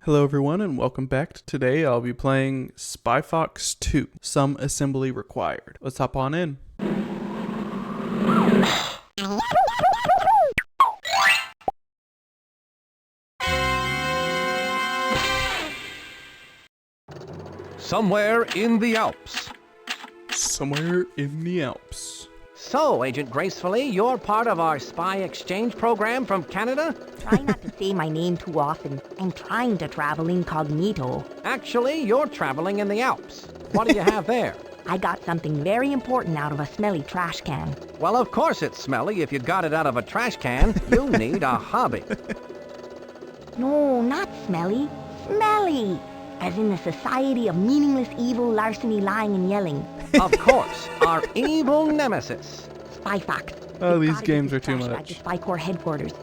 Hello everyone and welcome back. Today I'll be playing Spy Fox 2, Some Assembly Required. Let's hop on in. Somewhere in the Alps. Somewhere in the Alps. So, Agent Gracefully, you're part of our spy exchange program from Canada? Try not to say my name too often. I'm trying to travel incognito. Actually, you're traveling in the Alps. What do you have there? I got something very important out of a smelly trash can. Well, of course it's smelly if you got it out of a trash can. You need a hobby. No, not smelly. Smelly! As in the Society of Meaningless Evil Larceny Lying and Yelling. Of course, our evil nemesis. Spy Fox. Oh, You've these gotta games get are too this trash much. back to Spy Corps headquarters.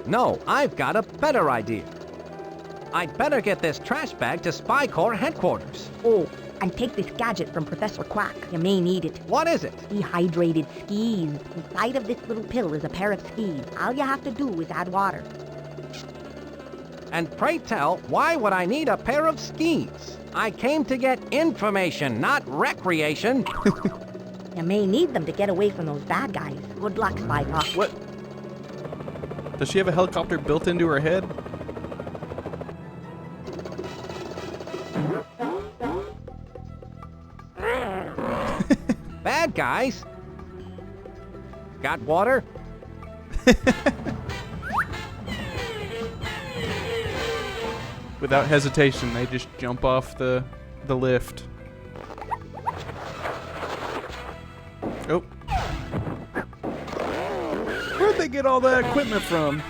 No, I've got a better idea. I'd better get this trash bag to Spy Corps headquarters. Oh, and take this gadget from Professor Quack. You may need it. What is it? Dehydrated skis. Inside of this little pill is a pair of skis. All you have to do is add water. And pray tell, why would I need a pair of skis? I came to get information, not recreation. You may need them to get away from those bad guys. Good luck, Spy Fox. What? Does she have a helicopter built into her head? Bad guys? Got water? Without hesitation, they just jump off the lift. Oh. Where'd they get all that equipment from?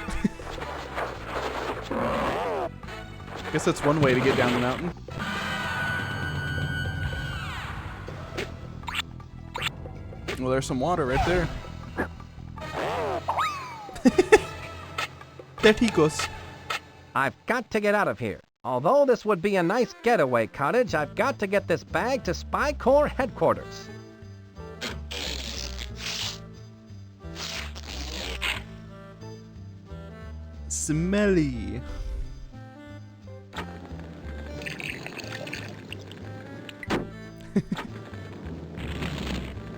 Guess that's one way to get down the mountain. Well, there's some water right there. There he goes. I've got to get out of here. Although this would be a nice getaway cottage, I've got to get this bag to Spy Corps headquarters. Smelly.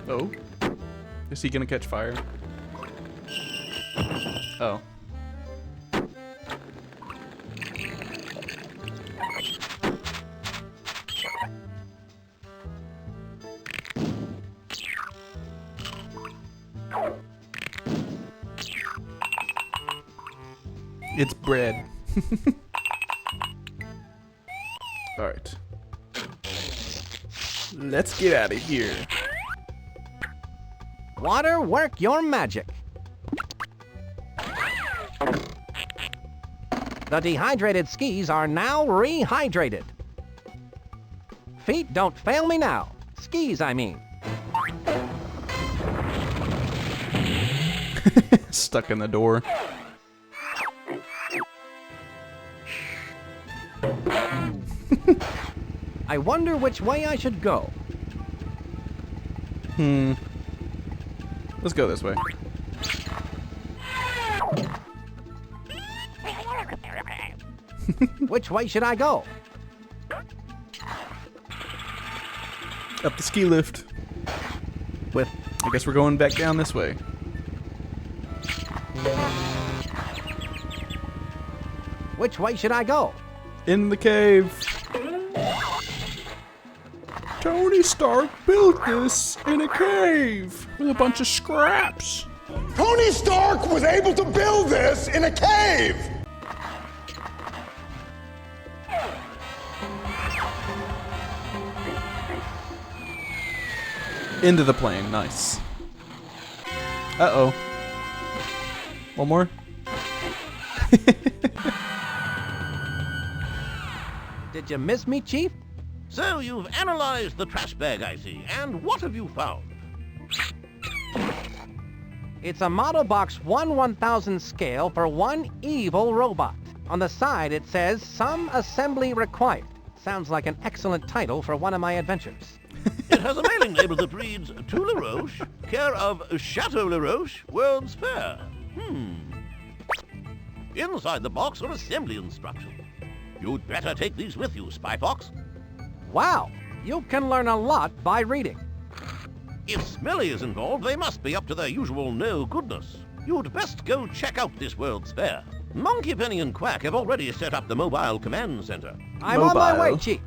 Oh? Is he gonna catch fire? Oh. It's bread. Alright. Let's get out of here. Water, work your magic. The dehydrated skis are now rehydrated. Feet, don't fail me now. Skis, I mean. Stuck in the door. I wonder which way I should go. Let's go this way. Which way should I go? Up the ski lift. With I guess we're going back down this way. which way should I go? In the cave. Tony Stark built this in a cave with a bunch of scraps. Tony Stark was able to build this in a cave! Into the plane, nice. Uh-oh. One more? Did you miss me, Chief? So you've analyzed the trash bag, I see. And what have you found? It's a model box 1/1000 scale for one evil robot. On the side it says, "Some assembly required." Sounds like an excellent title for one of my adventures. It has a mailing label that reads, To La Roche, care of Chateau La Roche, World's Fair. Inside the box are assembly instructions. You'd better take these with you, Spy Fox. Wow, you can learn a lot by reading. If Smelly is involved, they must be up to their usual no-goodness. You'd best go check out this World's Fair. Monkey Penny and Quack have already set up the mobile command center. I'm on my way, Mobile. Chief.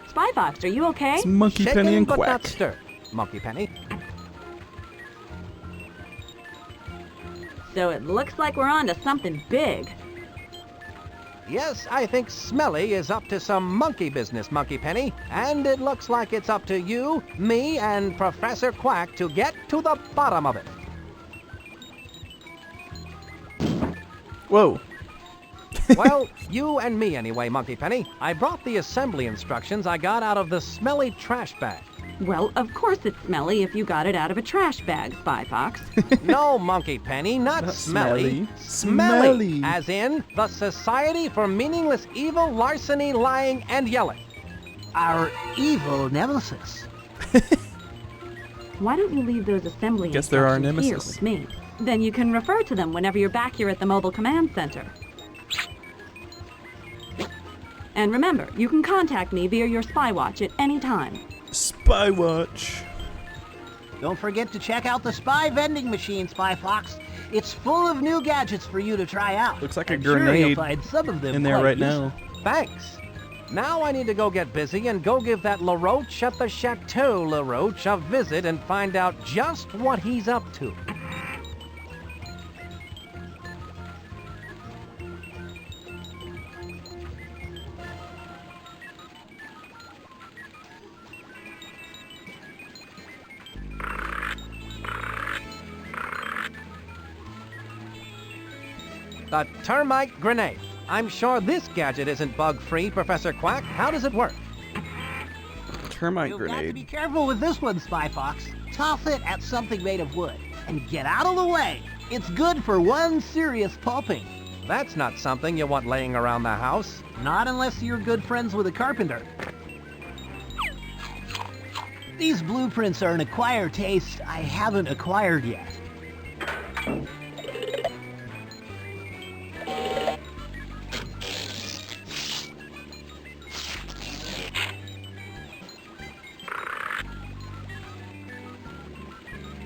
Spy Fox, are you okay? It's Monkey Shaken Penny and but Quack. not stirred, Monkey Penny. So it looks like we're on to something big. Yes, I think Smelly is up to some monkey business, Monkey Penny. And it looks like it's up to you, me, and Professor Quack to get to the bottom of it. Whoa. Well, you and me anyway, Monkey Penny. I brought the assembly instructions I got out of the smelly trash bag. Well, of course it's smelly if you got it out of a trash bag, Spy Fox. No, Monkey Penny, not Not smelly. smelly. Smelly, as in the Society for Meaningless Evil, Larceny, Lying, and Yelling. Our evil nemesis. Why don't you leave those assembly Guess they're our instructions here nemesis. with me? Then you can refer to them whenever you're back here at the mobile command center. And remember, you can contact me via your spy watch at any time. Spy Watch. Don't forget to check out the spy vending machine, Spy Fox. It's full of new gadgets for you to try out. Looks like a I'm sure you'll grenade find some of them in there quite right useful. now. Thanks. Now I need to go get busy and go give that LaRoche at the Chateau LaRoche a visit and find out just what he's up to. The termite grenade. I'm sure this gadget isn't bug-free, Professor Quack. How does it work? Termite You've got to be grenade. careful with this one, Spy Fox. Toss it at something made of wood and get out of the way. It's good for one serious pulping. That's not something you want laying around the house. Not unless you're good friends with a carpenter. These blueprints are an acquired taste I haven't acquired yet.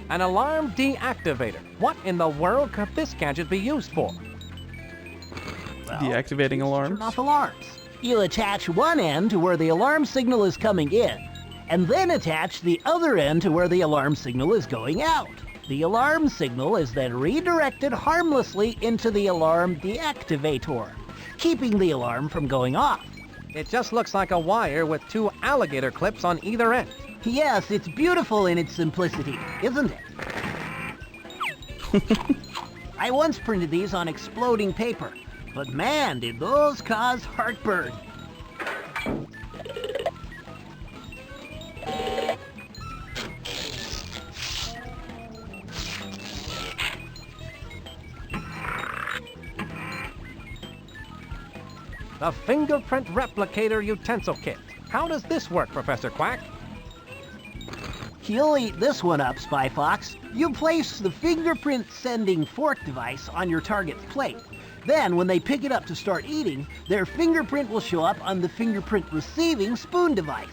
An alarm deactivator. What in the world could this gadget be used for? Deactivating alarms. Turn off alarms. You attach one end to where the alarm signal is coming in, and then attach the other end to where the alarm signal is going out. The alarm signal is then redirected harmlessly into the alarm deactivator, keeping the alarm from going off. It just looks like a wire with two alligator clips on either end. Yes, it's beautiful in its simplicity, isn't it? I once printed these on exploding paper, but man, did those cause heartburn. The fingerprint replicator utensil kit. How does this work, Professor Quack? You'll eat this one up, Spy Fox. You place the fingerprint sending fork device on your target's plate. Then, when they pick it up to start eating, their fingerprint will show up on the fingerprint receiving spoon device.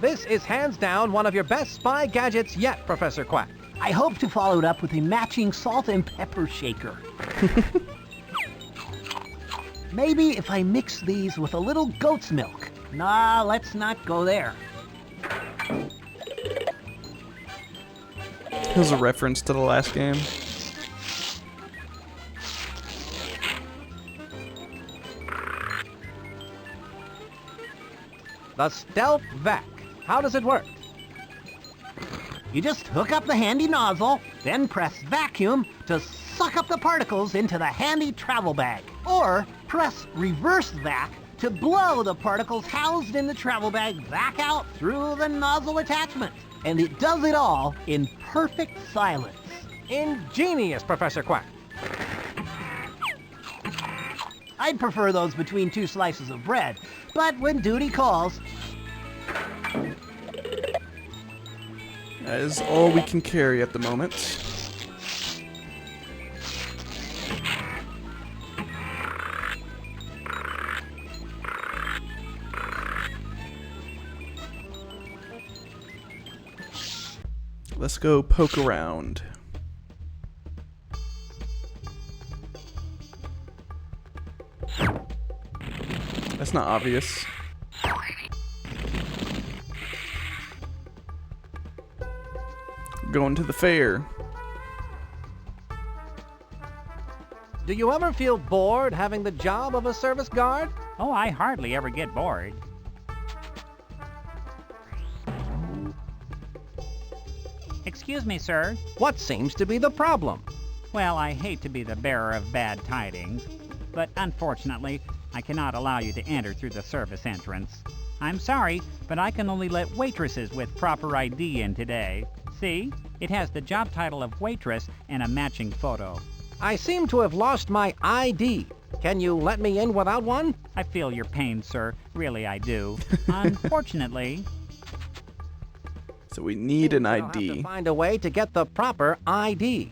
This is hands down one of your best spy gadgets yet, Professor Quack. I hope to follow it up with a matching salt and pepper shaker. Maybe if I mix these with a little goat's milk. Nah, let's not go there. Here's a reference to the last game. The Stealth Vac. How does it work? You just hook up the handy nozzle, then press vacuum to suck up the particles into the handy travel bag. Or press reverse vac to blow the particles housed in the travel bag back out through the nozzle attachment. And it does it all in perfect silence. Ingenious, Professor Quack. I'd prefer those between two slices of bread, but when duty calls, That is all we can carry at the moment. Let's go poke around. That's not obvious. Going to the fair. Do you ever feel bored having the job of a service guard? Oh, I hardly ever get bored. Excuse me, sir. What seems to be the problem? Well, I hate to be the bearer of bad tidings, but unfortunately, I cannot allow you to enter through the service entrance. I'm sorry, but I can only let waitresses with proper ID in today. See? It has the job title of waitress and a matching photo. I seem to have lost my ID. Can you let me in without one? I feel your pain, sir. Really, I do. Unfortunately... So we need an I'll have ID. to find a way to get the proper ID.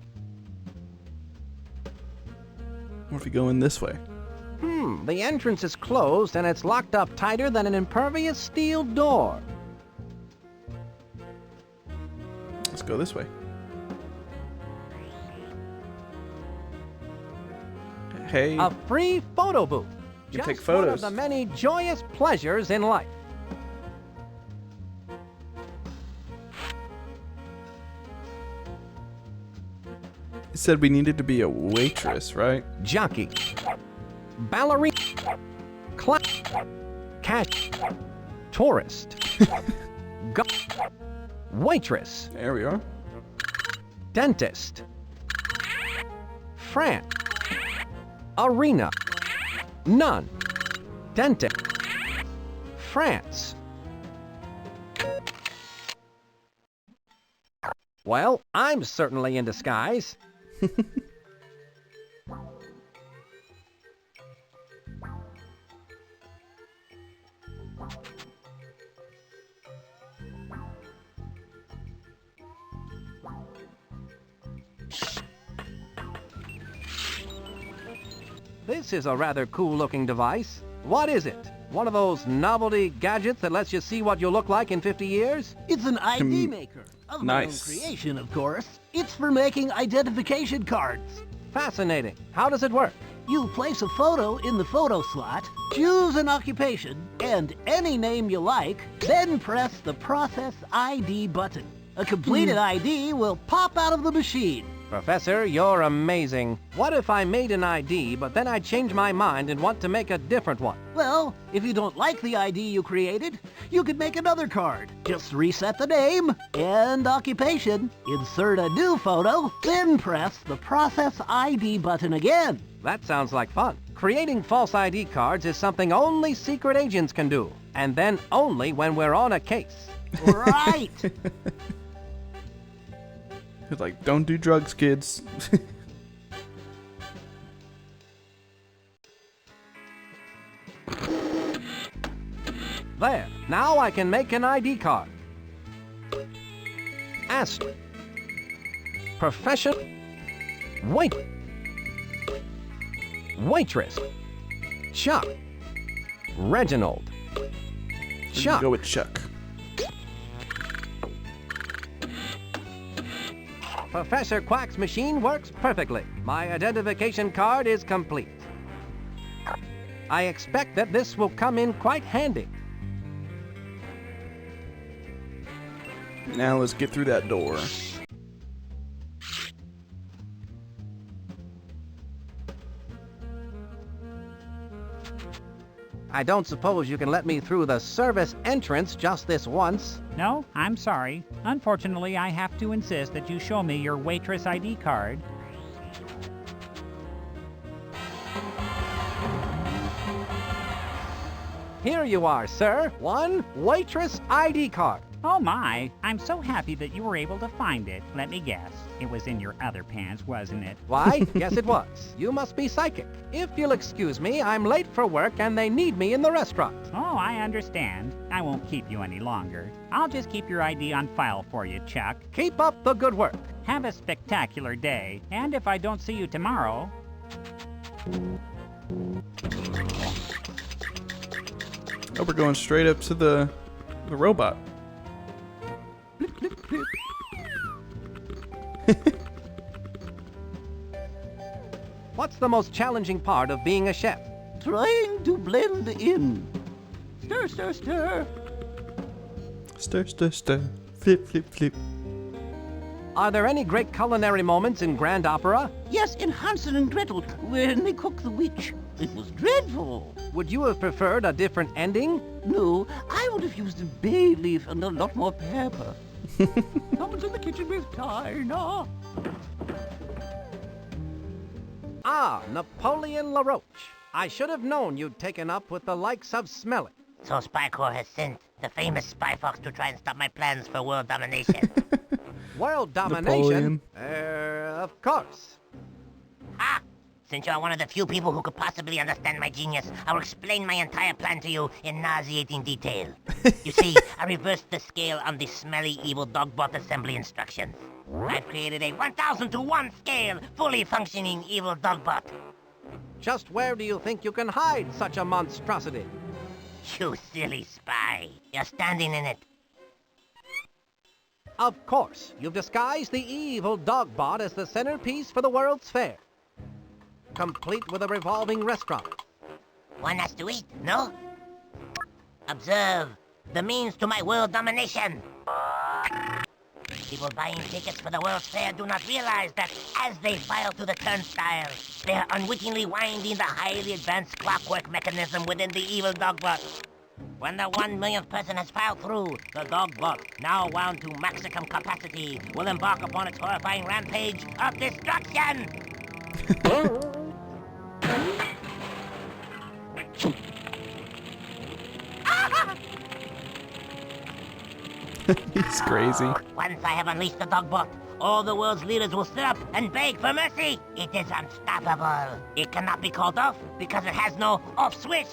What if we go in this way? The entrance is closed and it's locked up tighter than an impervious steel door. Let's go this way. Hey, A free photo booth. You can take Just one of photos. the many joyous pleasures in life. it said we needed to be a waitress, right? Jockey. Ballerina. Cash. Tourist. Waitress. There we are. Dentist. France. Arena. Nun. Dentist. France. Well, I'm certainly in disguise. This is a rather cool-looking device. What is it? One of those novelty gadgets that lets you see what you'll look like in 50 years? It's an ID maker. Of my own Nice. creation, of course. It's for making identification cards. Fascinating. How does it work? You place a photo in the photo slot, choose an occupation, and any name you like, then press the Process ID button. A completed ID will pop out of the machine. Professor, you're amazing. What if I made an ID, but then I change my mind and want to make a different one? Well, if you don't like the ID you created, you could make another card. Just reset the name and occupation, insert a new photo, then press the Process ID button again. That sounds like fun. Creating false ID cards is something only secret agents can do, and then only when we're on a case. Right! It's like, don't do drugs, kids. There. Now I can make an ID card. Astor. Profession. Wait. Waitress. Chuck. Reginald. Chuck. Go with Chuck. Professor Quack's machine works perfectly. My identification card is complete. I expect that this will come in quite handy. Now let's get through that door. I don't suppose you can let me through the service entrance just this once. No, I'm sorry. Unfortunately, I have to insist that you show me your waitress ID card. Here you are, sir. One waitress ID card. Oh my, I'm so happy that you were able to find it. Let me guess. It was in your other pants, wasn't it? Why? Yes, it was. You must be psychic. If you'll excuse me, I'm late for work and they need me in the restaurant. Oh, I understand. I won't keep you any longer. I'll just keep your ID on file for you, Chuck. Keep up the good work. Have a spectacular day, and if I don't see you tomorrow... Oh, we're going straight up to the robot. What's the most challenging part of being a chef? Trying to blend in. Stir, stir, stir. Stir, stir, stir. Flip, flip, flip. Are there any great culinary moments in grand opera? Yes, in Hansel and Gretel, when they cook the witch. It was dreadful. Would you have preferred a different ending? No, I would have used a bay leaf and a lot more pepper. Someone's in the kitchen with Dinah. Ah, Napoleon LaRoche. I should have known you'd taken up with the likes of Smelly. So Spy Corps has sent the famous Spy Fox to try and stop my plans for world domination. World domination? Napoleon. Of course. Ah! Since you're one of the few people who could possibly understand my genius, I'll explain my entire plan to you in nauseating detail. You see, I reversed the scale on the smelly evil dogbot assembly instructions. I've created a 1,000 to 1 scale, fully functioning evil dogbot. Just where do you think you can hide such a monstrosity? You silly spy. You're standing in it. Of course, you've disguised the evil dogbot as the centerpiece for the World's Fair. Complete with a revolving restaurant. One has to eat, no? Observe the means to my world domination. People buying tickets for the World's Fair do not realize that as they file through the turnstile, they are unwittingly winding the highly advanced clockwork mechanism within the evil dogbot. When the 1 millionth person has filed through, the dogbot, now wound to maximum capacity, will embark upon its horrifying rampage of destruction! He's crazy. Once I have unleashed the dogbot, all the world's leaders will sit up and beg for mercy. It is unstoppable. It cannot be called off because it has no off switch.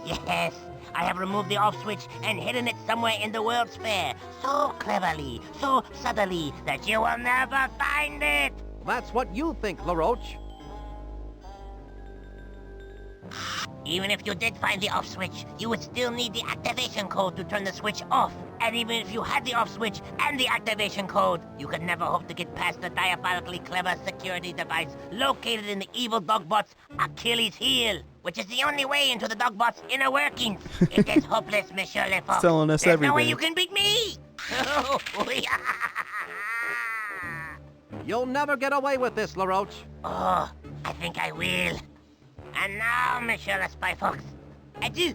Yes, I have removed the off switch and hidden it somewhere in the World's Fair. So cleverly, so subtly, that you will never find it. That's what you think, LaRoche. Even if you did find the off switch, you would still need the activation code to turn the switch off. And even if you had the off switch and the activation code, you could never hope to get past the diabolically clever security device located in the evil dogbot's Achilles heel, which is the only way into the dogbot's inner workings. It is hopeless, Monsieur LeFox. Telling us There's everything. no way you can beat me! You'll never get away with this, LaRoche. Oh, I think I will. And now, Monsieur le Spy Fox, adieu.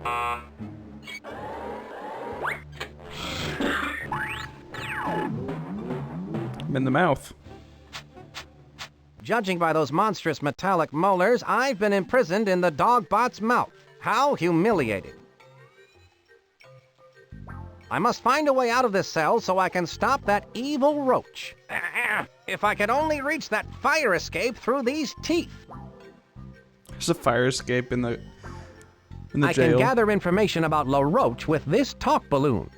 I'm in the mouth. Judging by those monstrous metallic molars, I've been imprisoned in the dogbot's mouth. How humiliating. I must find a way out of this cell so I can stop that evil roach. If I could only reach that fire escape through these teeth. There's a fire escape in the I jail. can gather information about LaRoche with this talk balloon.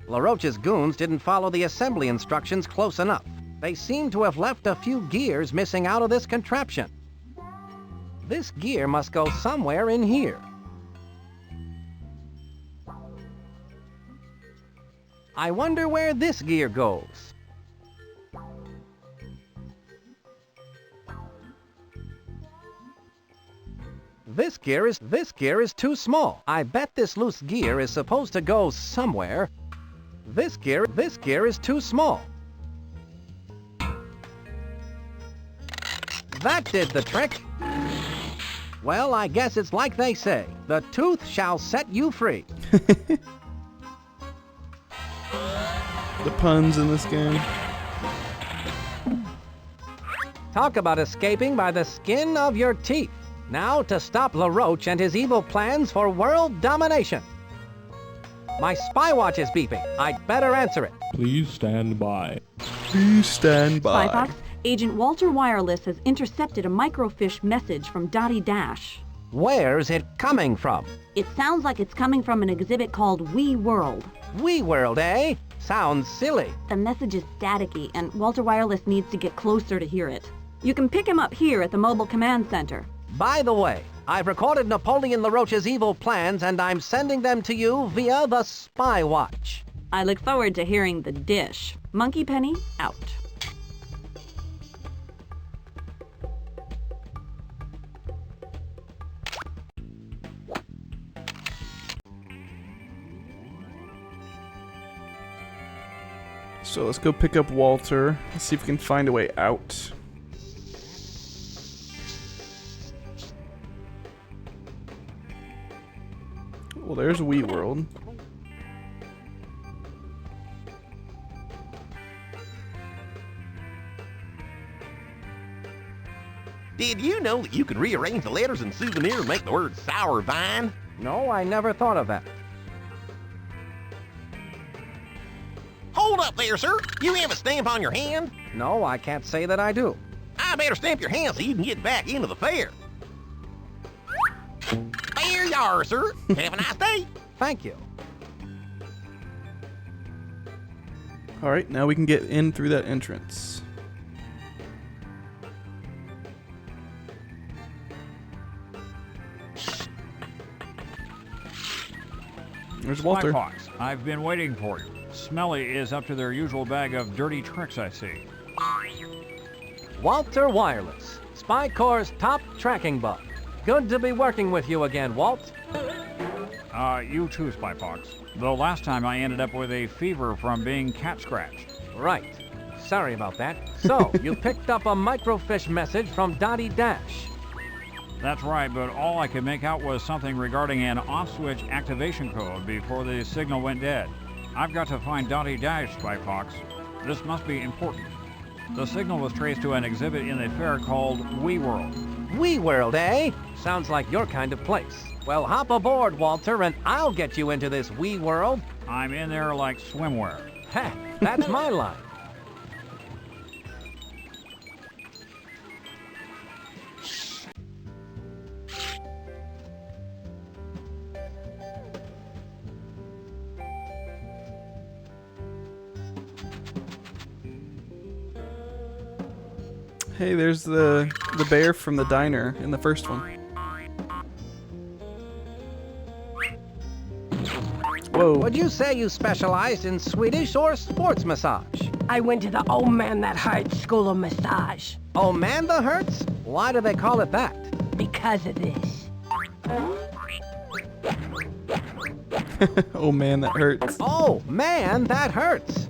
LaRoche's goons didn't follow the assembly instructions close enough. They seem to have left a few gears missing out of this contraption. This gear must go somewhere in here. I wonder where this gear goes. This gear is too small. I bet this loose gear is supposed to go somewhere. This gear is too small. That did the trick. Well, I guess it's like they say, the tooth shall set you free. The puns in this game. Talk about escaping by the skin of your teeth. Now to stop LaRoche and his evil plans for world domination. My spy watch is beeping. I'd better answer it. Please stand by. Please stand by. Spy Fox, Agent Walter Wireless has intercepted a microfiche message from Dottie Dash. Where's it coming from? It sounds like it's coming from an exhibit called We World. We World, eh? Sounds silly. The message is staticky, and Walter Wireless needs to get closer to hear it. You can pick him up here at the Mobile Command Center. By the way, I've recorded Napoleon LaRoche's evil plans, and I'm sending them to you via the Spy Watch. I look forward to hearing the dish. Monkey Penny, out. So let's go pick up Walter. Let's see if we can find a way out. Well, there's Wii World. Did you know that you can rearrange the letters in Souvenir and make the word Sour Vine? No, I never thought of that. Hold up there, sir. You have a stamp on your hand? No, I can't say that I do. I better stamp your hand so you can get back into the fair. There you are, sir. Have a nice day. Thank you. Alright, now we can get in through that entrance. There's Walter. Spy Fox, I've been waiting for you. Smelly is up to their usual bag of dirty tricks, I see. Walter Wireless, Spy Corps' top tracking bug. Good to be working with you again, Walt. You too, Spy Fox. Though last time I ended up with a fever from being cat scratched. Right. Sorry about that. So, you picked up a microfiche message from Dottie Dash. That's right, but all I could make out was something regarding an off-switch activation code before the signal went dead. I've got to find Dottie Dash, Spy Fox. This must be important. The signal was traced to an exhibit in the fair called Wii World. Wii World, eh? Sounds like your kind of place. Well, hop aboard, Walter, and I'll get you into this Wii World. I'm in there like swimwear. Heh, that's my line. Hey, there's the bear from the diner in the first one. Whoa. Would you say you specialized in Swedish or sports massage? I went to the Oh Man That Hurts School of Massage. Oh man, that hurts? Why do they call it that? Because of this. Oh man, that hurts. Oh man, that hurts.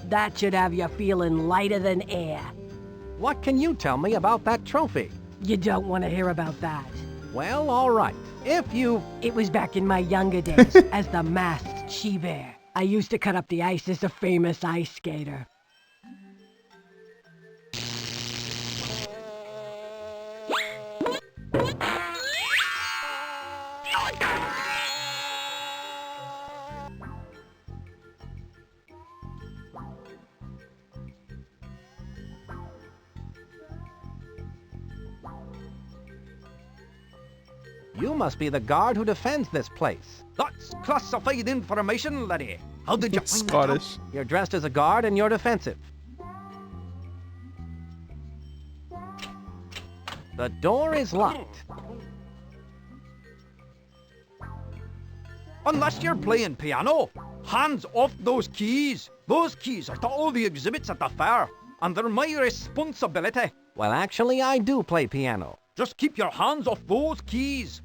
That should have you feeling lighter than air. What can you tell me about that trophy? You don't want to hear about that. Well, all right. If you... It was back in my younger days as the masked she-bear. I used to cut up the ice as a famous ice skater. You must be the guard who defends this place. That's classified information, laddie. How did you It's find Scottish. that out? You're dressed as a guard and you're defensive. The door is locked. Unless you're playing piano, hands off those keys. Those keys are to all the exhibits at the fair, and they're my responsibility. Well, actually, I do play piano. Just keep your hands off those keys.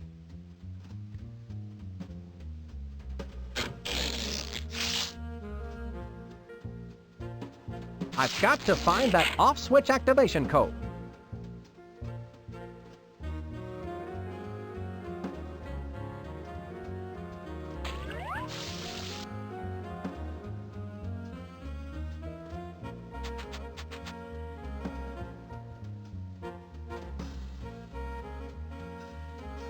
I've got to find that off-switch activation code.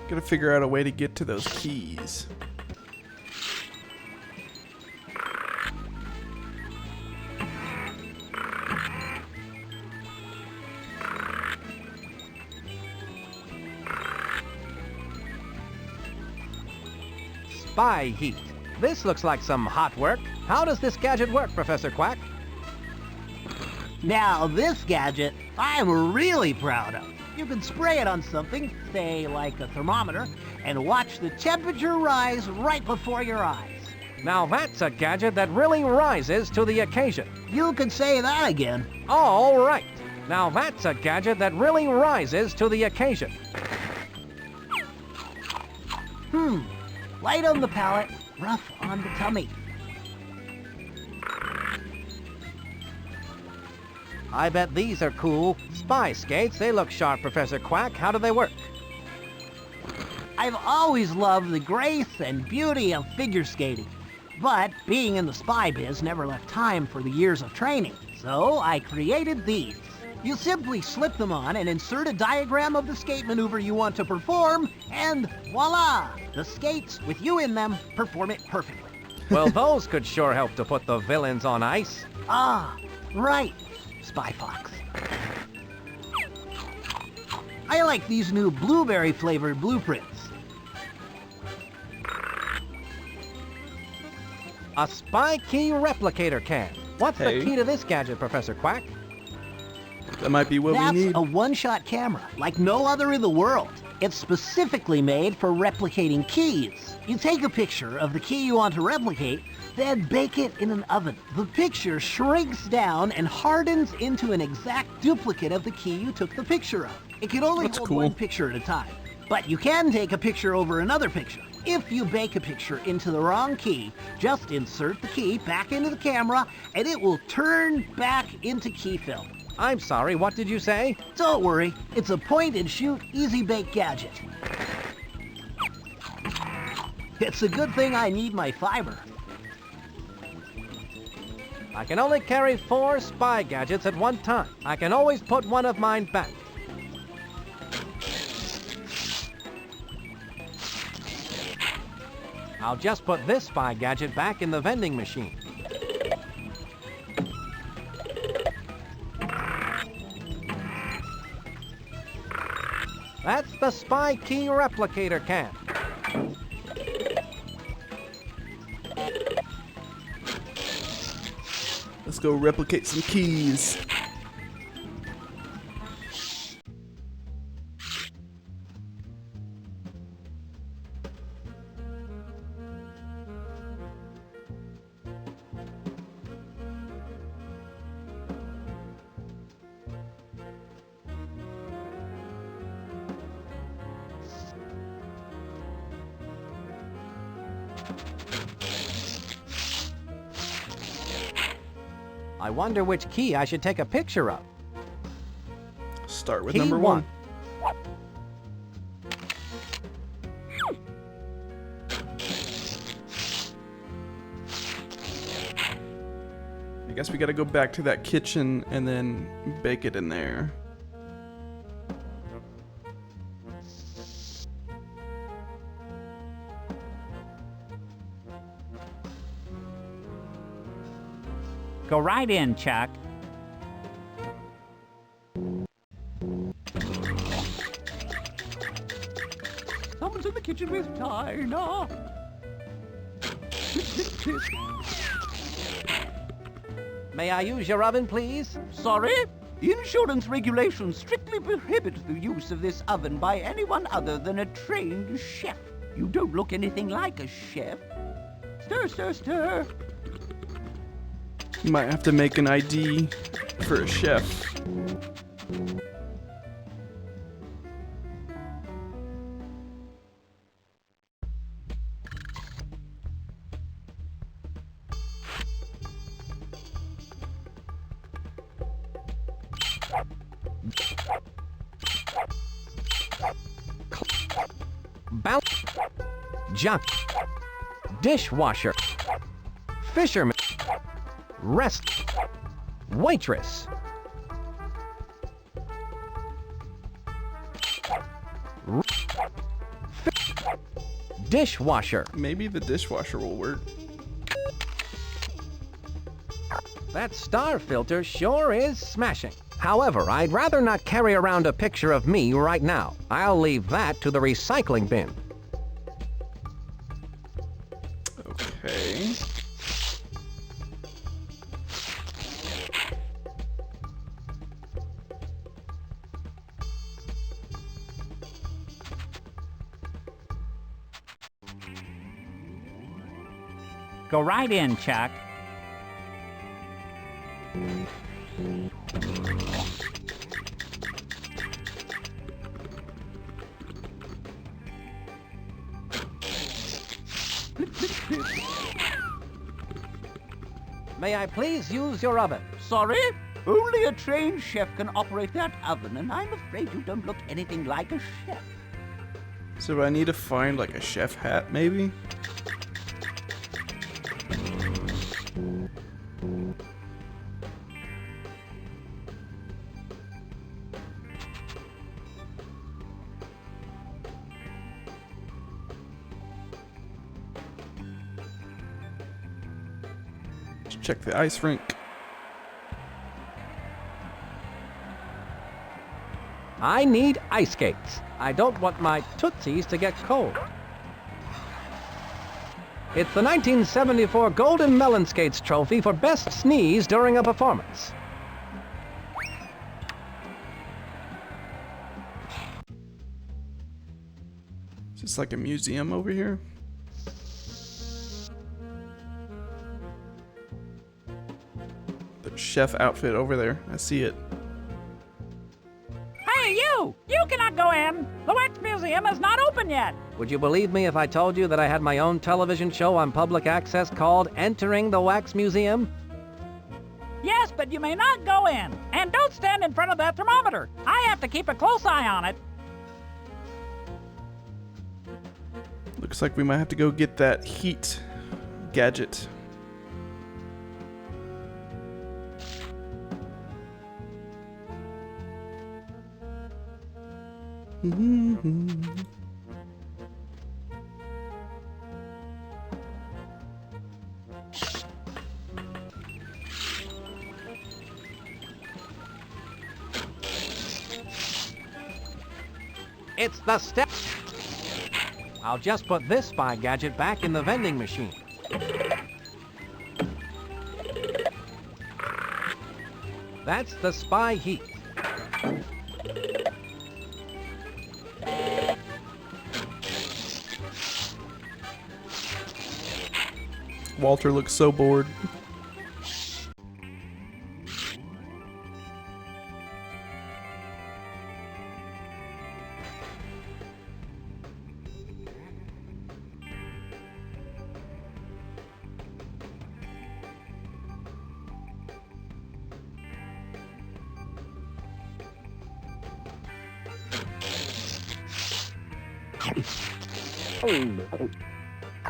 Gotta figure out a way to get to those keys. Spy heat. This looks like some hot work. How does this gadget work, Professor Quack? Now, this gadget, I'm really proud of. You can spray it on something, say like a thermometer, and watch the temperature rise right before your eyes. Now that's a gadget that really rises to the occasion. You could say that again. All right. Now that's a gadget that really rises to the occasion. Light on the palate, rough on the tummy. I bet these are cool. Spy skates, they look sharp, Professor Quack. How do they work? I've always loved the grace and beauty of figure skating. But being in the spy biz never left time for the years of training. So I created these. You simply slip them on and insert a diagram of the skate maneuver you want to perform, and voila! The skates, with you in them, perform it perfectly. Well, those could sure help to put the villains on ice. Ah, right, Spy Fox. I like these new blueberry-flavored blueprints. A spy key replicator can. What's the key to this gadget, Professor Quack? That might be what we need. That's a one-shot camera, like no other in the world. It's specifically made for replicating keys. You take a picture of the key you want to replicate, then bake it in an oven. The picture shrinks down and hardens into an exact duplicate of the key you took the picture of. It can only hold one picture at a time, but you can take a picture over another picture. If you bake a picture into the wrong key, just insert the key back into the camera and it will turn back into key film. I'm sorry, what did you say? Don't worry, it's a point-and-shoot, easy-bake gadget. It's a good thing I need my fiber. I can only carry 4 spy gadgets at one time. I can always put one of mine back. I'll just put this spy gadget back in the vending machine. That's the spy key replicator can. Let's go replicate some keys. I wonder which key I should take a picture of. Start with Key number 1. I guess we gotta go back to that kitchen and then bake it in there. Go right in, Chuck. Someone's in the kitchen with Dinah. May I use your oven, please? Sorry? Insurance regulations strictly prohibit the use of this oven by anyone other than a trained chef. You don't look anything like a chef. Stir, stir, stir. You might have to make an ID for a chef. Junk. Dishwasher. Fisherman. Rest. Waitress. Dishwasher. Maybe the dishwasher will work. That star filter sure is smashing. However, I'd rather not carry around a picture of me right now. I'll leave that to the recycling bin. Okay. Go right in, Chuck. May I please use your oven? Sorry? Only a trained chef can operate that oven, and I'm afraid you don't look anything like a chef. So do I need to find like a chef hat, maybe? Let's check the ice rink. I need ice skates. I don't want my Tootsies to get cold. It's the 1974 Golden Melon Skates Trophy for Best Sneeze during a performance. Is this like a museum over here? The chef outfit over there. I see it. Hey, you! You cannot go in! The Wax Museum is not open yet! Would you believe me if I told you that I had my own television show on public access called Entering the Wax Museum? Yes, but you may not go in. And don't stand in front of that thermometer. I have to keep a close eye on it. Looks like we might have to go get that heat gadget. It's the step. I'll just put this spy gadget back in the vending machine. That's the spy heat. Walter looks so bored.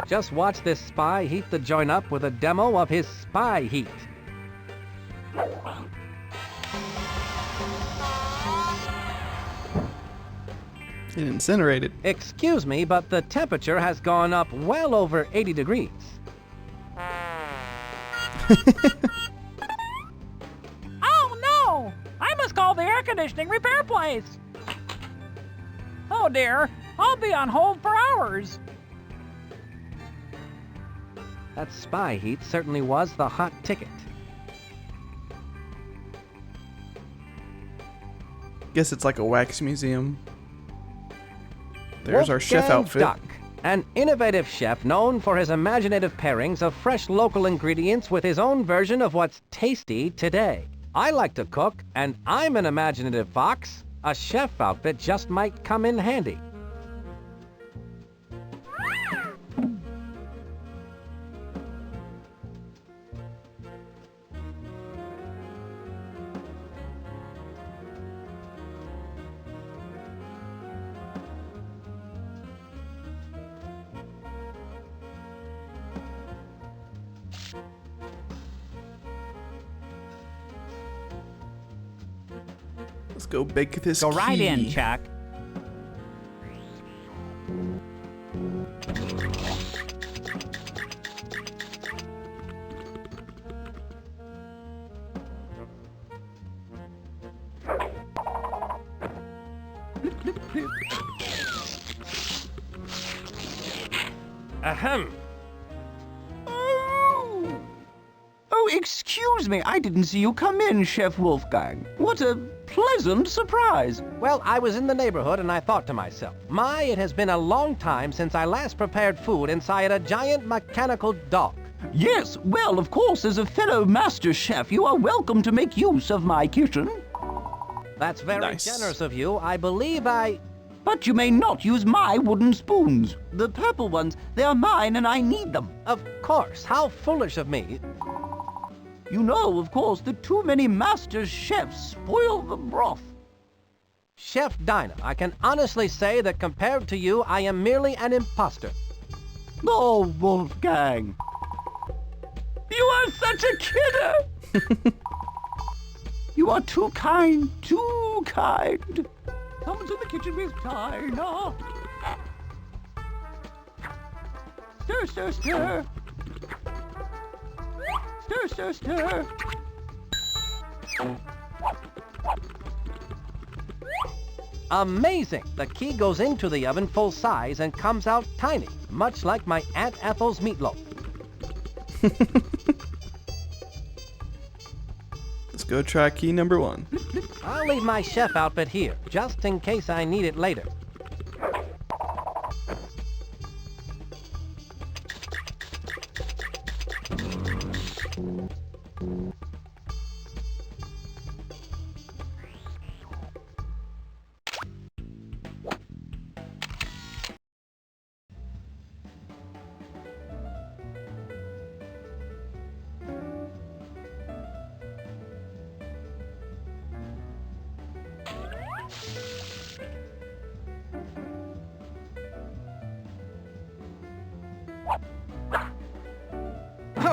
Just watch this spy heat the joint up with a demo of his spy heat. It incinerated. Excuse me, but the temperature has gone up well over 80 degrees. Oh no! I must call the air conditioning repair place! Oh dear, I'll be on hold for hours. That spy heat certainly was the hot ticket. Guess it's like a wax museum. There's our chef Wolfgang outfit. Duck, an innovative chef known for his imaginative pairings of fresh local ingredients with his own version of what's tasty today. I like to cook, and I'm an imaginative fox. A chef outfit just might come in handy. Let's go bake this Go right key. in, Chuck. Ahem. Oh, excuse me. I didn't see you come in, Chef Wolfgang. What a pleasant surprise. Well, I was in the neighborhood and I thought to myself, my, it has been a long time since I last prepared food inside a giant mechanical dog. Yes, well, of course, as a fellow master chef, you are welcome to make use of my kitchen. That's very Nice. generous of you. I believe I... But you may not use my wooden spoons. The purple ones, they are mine and I need them. Of course, how foolish of me. You know, of course, that too many master chefs spoil the broth. Chef Dinah, I can honestly say that compared to you, I am merely an imposter. Oh, Wolfgang. You are such a kidder! You are too kind, too kind. Come to the kitchen with Dinah. Stir, stir, stir. Stir, stir, stir. Amazing! The key goes into the oven full size and comes out tiny, much like my Aunt Ethel's meatloaf. Let's go try key number 1. I'll leave my chef outfit here, just in case I need it later.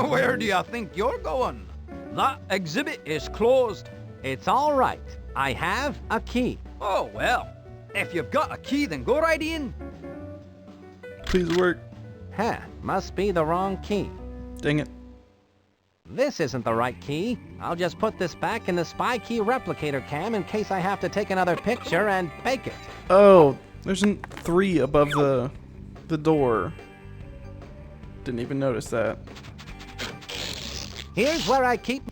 Where do you think you're going? That exhibit is closed. It's all right. I have a key. Oh, well. If you've got a key, then go right in. Please work. Huh, must be the wrong key. Dang it. This isn't the right key. I'll just put this back in the spy key replicator cam in case I have to take another picture and bake it. Oh, there's a 3 above the door. Didn't even notice that. Here's where I keep...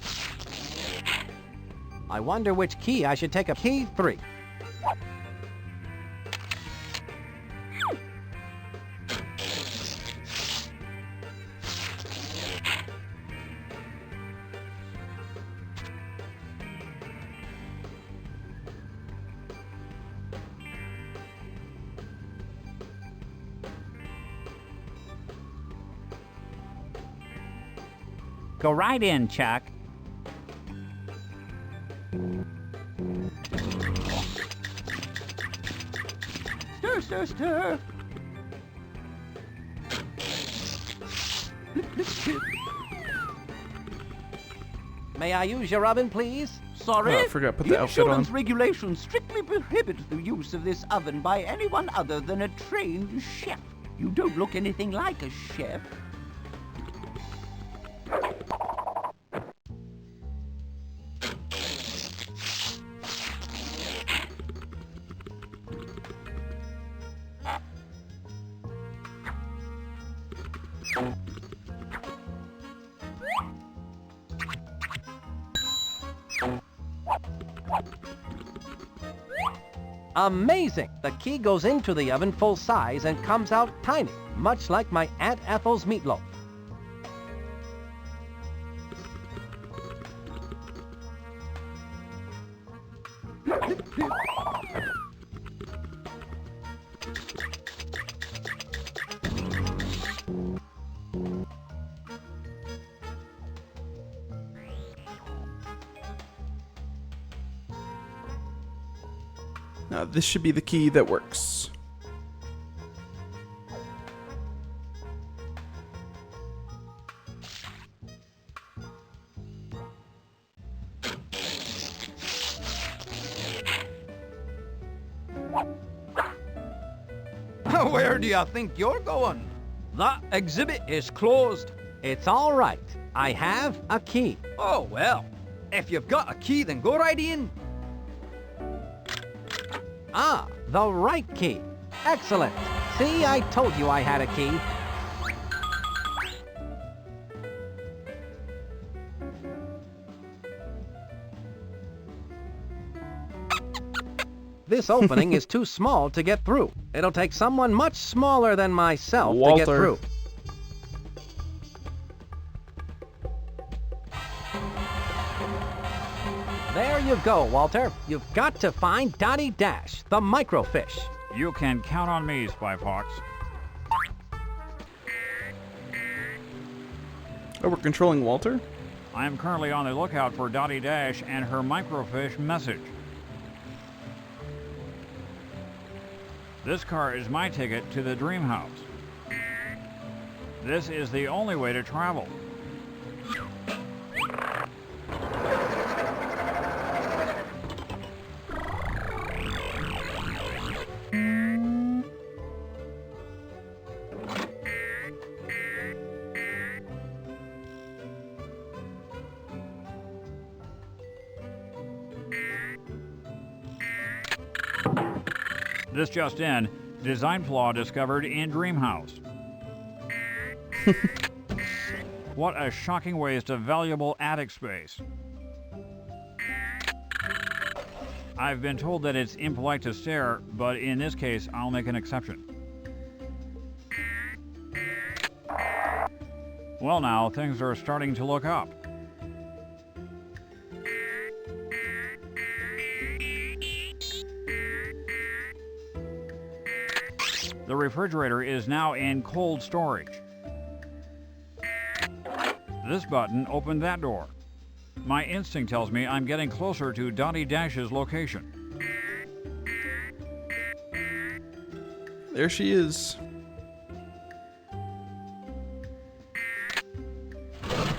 I wonder which key I should take a key 3. Go right in, Chuck. Stir, stir, stir. May I use your oven, please? Sorry? Oh, I forgot to put the outfit on. Insurance regulations strictly prohibit the use of this oven by anyone other than a trained chef. You don't look anything like a chef. Amazing! The key goes into the oven full size and comes out tiny, much like my Aunt Ethel's meatloaf. Now, this should be the key that works. Where do you think you're going? That exhibit is closed. It's all right. I have a key. Oh, well. If you've got a key, then go right in. Ah, the right key. Excellent. See, I told you I had a key. This opening is too small to get through. It'll take someone much smaller than myself to get through. There you go, Walter. You've got to find Dottie Dash, the microfish. You can count on me, Spy Fox. Oh, we're controlling Walter? I am currently on the lookout for Dottie Dash and her microfiche message. This car is my ticket to the dream house. This is the only way to travel. This just in, design flaw discovered in Dreamhouse. What a shocking waste of valuable attic space. I've been told that it's impolite to stare, but in this case, I'll make an exception. Well now, things are starting to look up. The refrigerator is now in cold storage. This button opened that door. My instinct tells me I'm getting closer to Dottie Dash's location. There she is.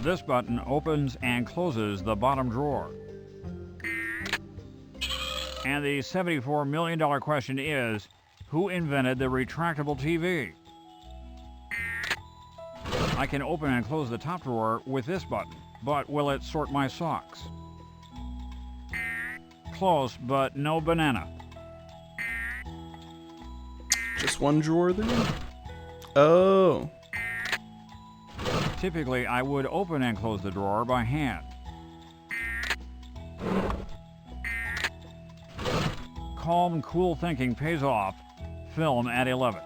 This button opens and closes the bottom drawer. And the $74 million question is, who invented the retractable TV? I can open and close the top drawer with this button, but will it sort my socks? Close, but no banana. Just one drawer then? Oh. Typically, I would open and close the drawer by hand. Calm, cool thinking pays off. Film at 11.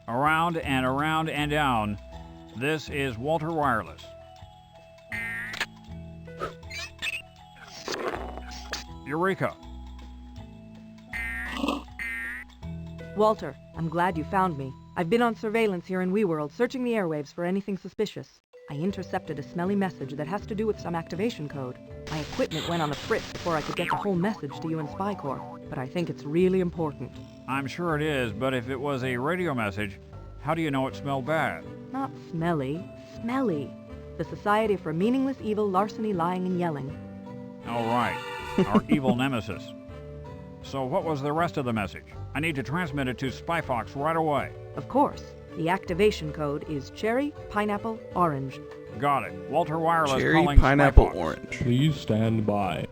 Around and around and down. This is Walter Wireless. Eureka! Walter, I'm glad you found me. I've been on surveillance here in WeWorld, searching the airwaves for anything suspicious. I intercepted a smelly message that has to do with some activation code. My equipment went on the fritz before I could get the whole message to you in Spy Corps, but I think it's really important. I'm sure it is, but if it was a radio message, how do you know it smelled bad? Not smelly, smelly. The Society for Meaningless Evil, Larceny, Lying, and Yelling. All right, our evil nemesis. So what was the rest of the message? I need to transmit it to SpyFox right away. Of course. The activation code is cherry, pineapple, orange. Got it. Walter Wireless Cherry, calling pineapple, SpyFox. orange. Please stand by.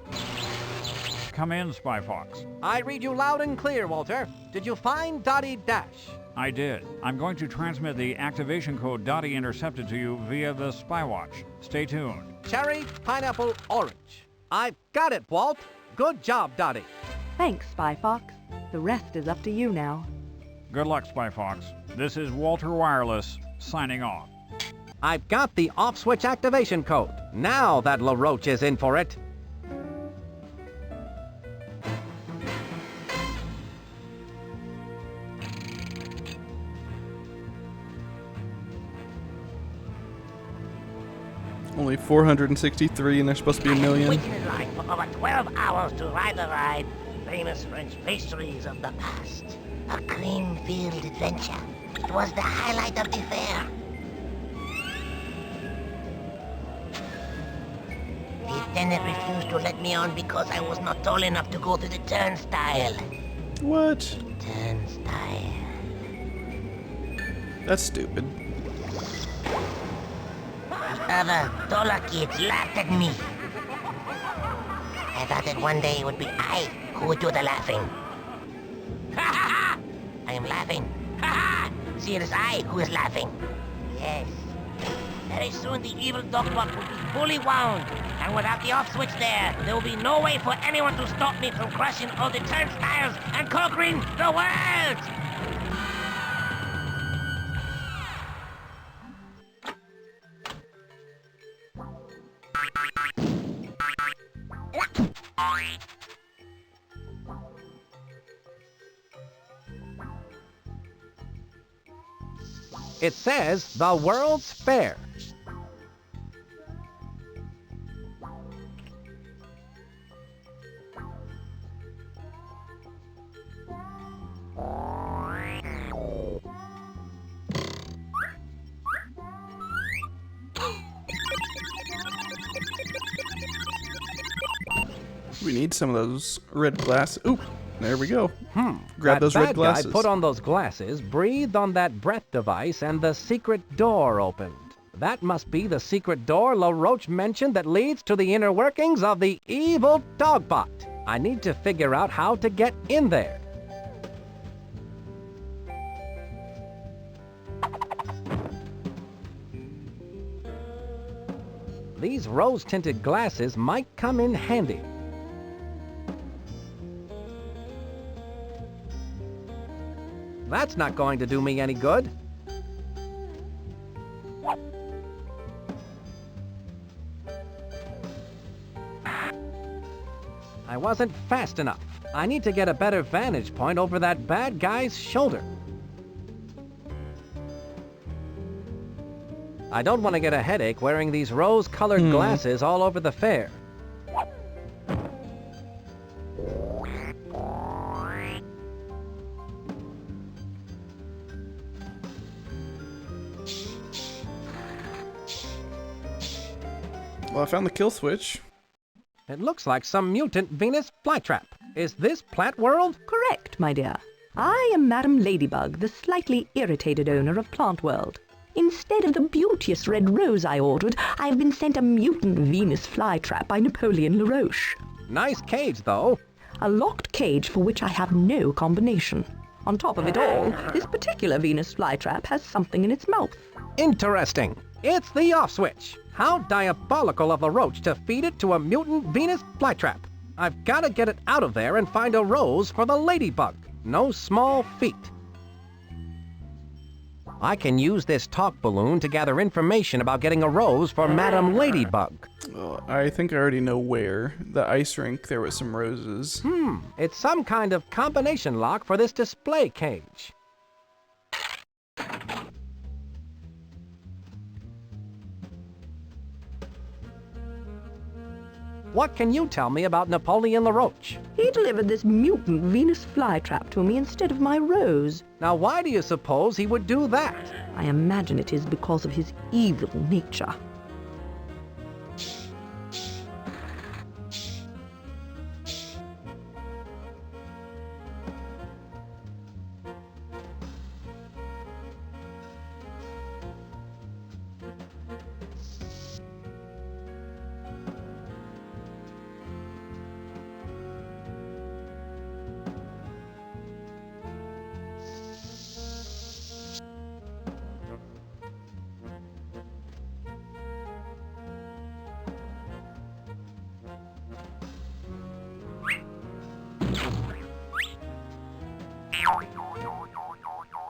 Come in, SpyFox. I read you loud and clear, Walter. Did you find Dottie Dash? I did. I'm going to transmit the activation code Dottie intercepted to you via the SpyWatch. Stay tuned. Cherry, pineapple, orange. I've got it, Walt. Good job, Dottie. Thanks, SpyFox. The rest is up to you now. Good luck, SpyFox. This is Walter Wireless, signing off. I've got the off-switch activation code. Now that LaRoche is in for it. Only 463 and there's supposed to be a million. Waited in line for over 12 hours to ride the ride. Famous French pastries of the past. A cream-filled adventure. It was the highlight of the fair. The attendant refused to let me on because I was not tall enough to go through the turnstile. What? Turnstile. That's stupid. Other taller kids laughed at me. I thought that one day it would be I who would do the laughing. Ha ha ha! I am laughing. Ha ha! See, it is I who is laughing. Yes. Very soon the evil dogwalk will be fully wound. And without the off switch there will be no way for anyone to stop me from crushing all the turnstiles and conquering the world! It says the World's Fair. We need some of those red glasses. Oop, there we go. Grab That those red bad glasses. guy put on those glasses, breathed on that breath device, and the secret door opened. That must be the secret door LaRoche mentioned that leads to the inner workings of the evil Dogbot. I need to figure out how to get in there. These rose-tinted glasses might come in handy. That's not going to do me any good. I wasn't fast enough. I need to get a better vantage point over that bad guy's shoulder. I don't want to get a headache wearing these rose-colored glasses all over the fair. Well, I found the kill switch. It looks like some mutant Venus flytrap. Is this Plant World? Correct, my dear. I am Madam Ladybug, the slightly irritated owner of Plant World. Instead of the beauteous red rose I ordered, I have been sent a mutant Venus flytrap by Napoleon LaRoche. Nice cage, though. A locked cage for which I have no combination. On top of it all, this particular Venus flytrap has something in its mouth. Interesting. It's the off switch. How diabolical of LaRoche to feed it to a mutant Venus flytrap. I've got to get it out of there and find a rose for the ladybug. No small feat. I can use this talk balloon to gather information about getting a rose for Madam Ladybug. Well, I think I already know where. The ice rink, there was some roses. It's some kind of combination lock for this display cage. What can you tell me about Napoleon LaRoche? He delivered this mutant Venus flytrap to me instead of my rose. Now, why do you suppose he would do that? I imagine it is because of his evil nature.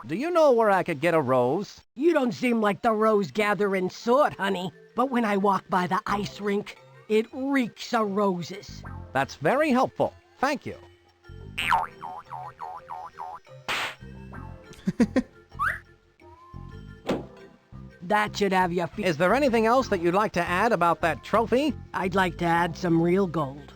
Do you know where I could get a rose? You don't seem like the rose-gathering sort, honey. But when I walk by the ice rink, it reeks of roses. That's very helpful. Thank you. That should have you Is there anything else that you'd like to add about that trophy? I'd like to add some real gold.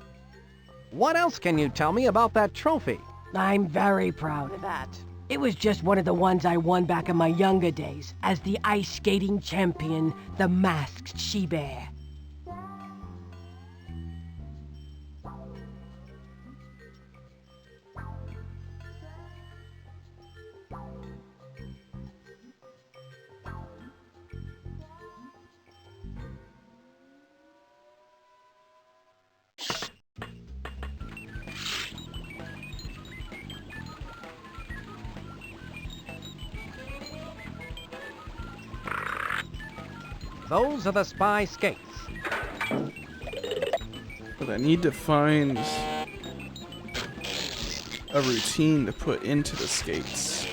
What else can you tell me about that trophy? I'm very proud of that. It was just one of the ones I won back in my younger days as the ice skating champion, the Masked She-Bear. Those are the spy skates. But I need to find a routine to put into the skates.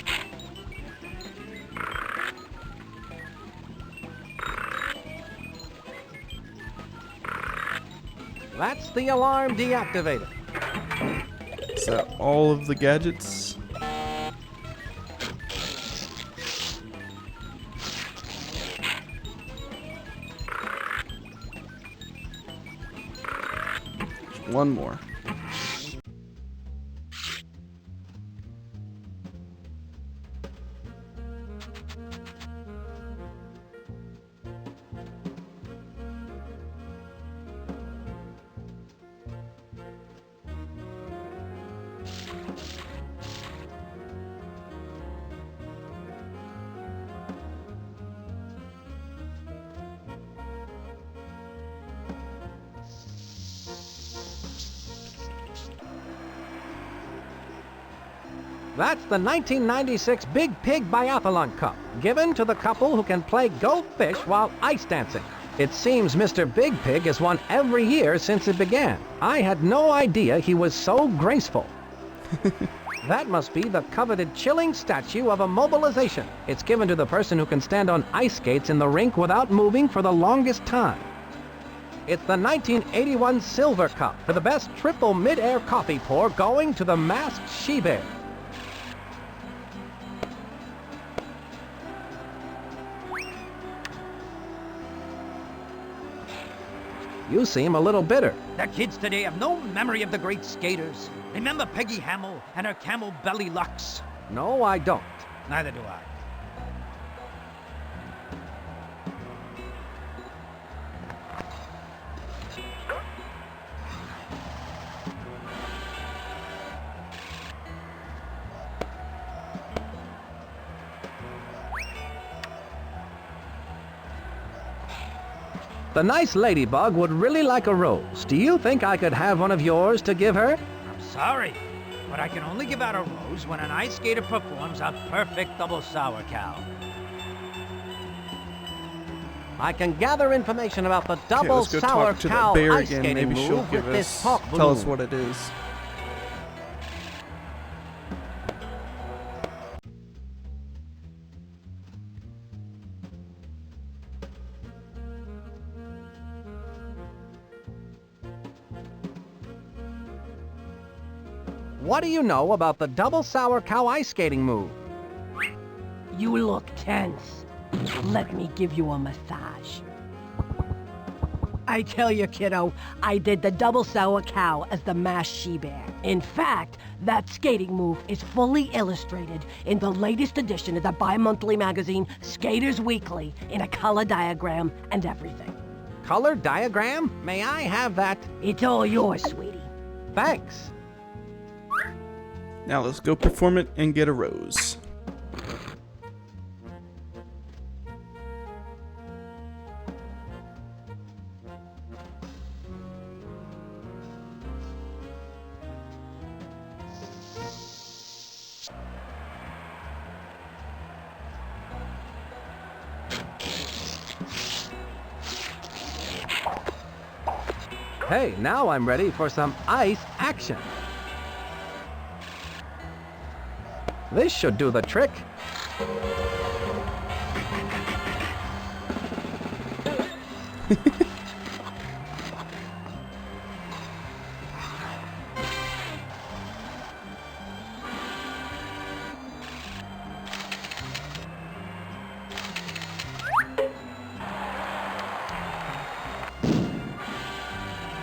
That's the alarm deactivated. Is that all of the gadgets? one more. That's the 1996 Big Pig Biathlon Cup, given to the couple who can play Go Fish while ice dancing. It seems Mr. Big Pig has won every year since it began. I had no idea he was so graceful. That must be the coveted chilling statue of immobilization. It's given to the person who can stand on ice skates in the rink without moving for the longest time. It's the 1981 Silver Cup for the best triple mid-air coffee pour, going to the masked she-bear. You seem a little bitter. The kids today have no memory of the great skaters. Remember Peggy Hamill and her camel belly lux? No, I don't. Neither do I. The nice ladybug would really like a rose. Do you think I could have one of yours to give her? I'm sorry, but I can only give out a rose when an ice skater performs a perfect double sour cow. I can gather information about the Okay, double let's go sour talk to cow the bear ice again. skating Maybe she'll move give with this us, talk tell us balloon. what it is. What do you know about the double sour cow ice skating move? You look tense. Let me give you a massage. I tell you, kiddo, I did the double sour cow as the masked she-bear. In fact, that skating move is fully illustrated in the latest edition of the bi-monthly magazine Skaters Weekly in a color diagram and everything. Color diagram? May I have that? It's all yours, sweetie. Thanks. Now let's go perform it and get a rose. Hey, now I'm ready for some ice action. This should do the trick.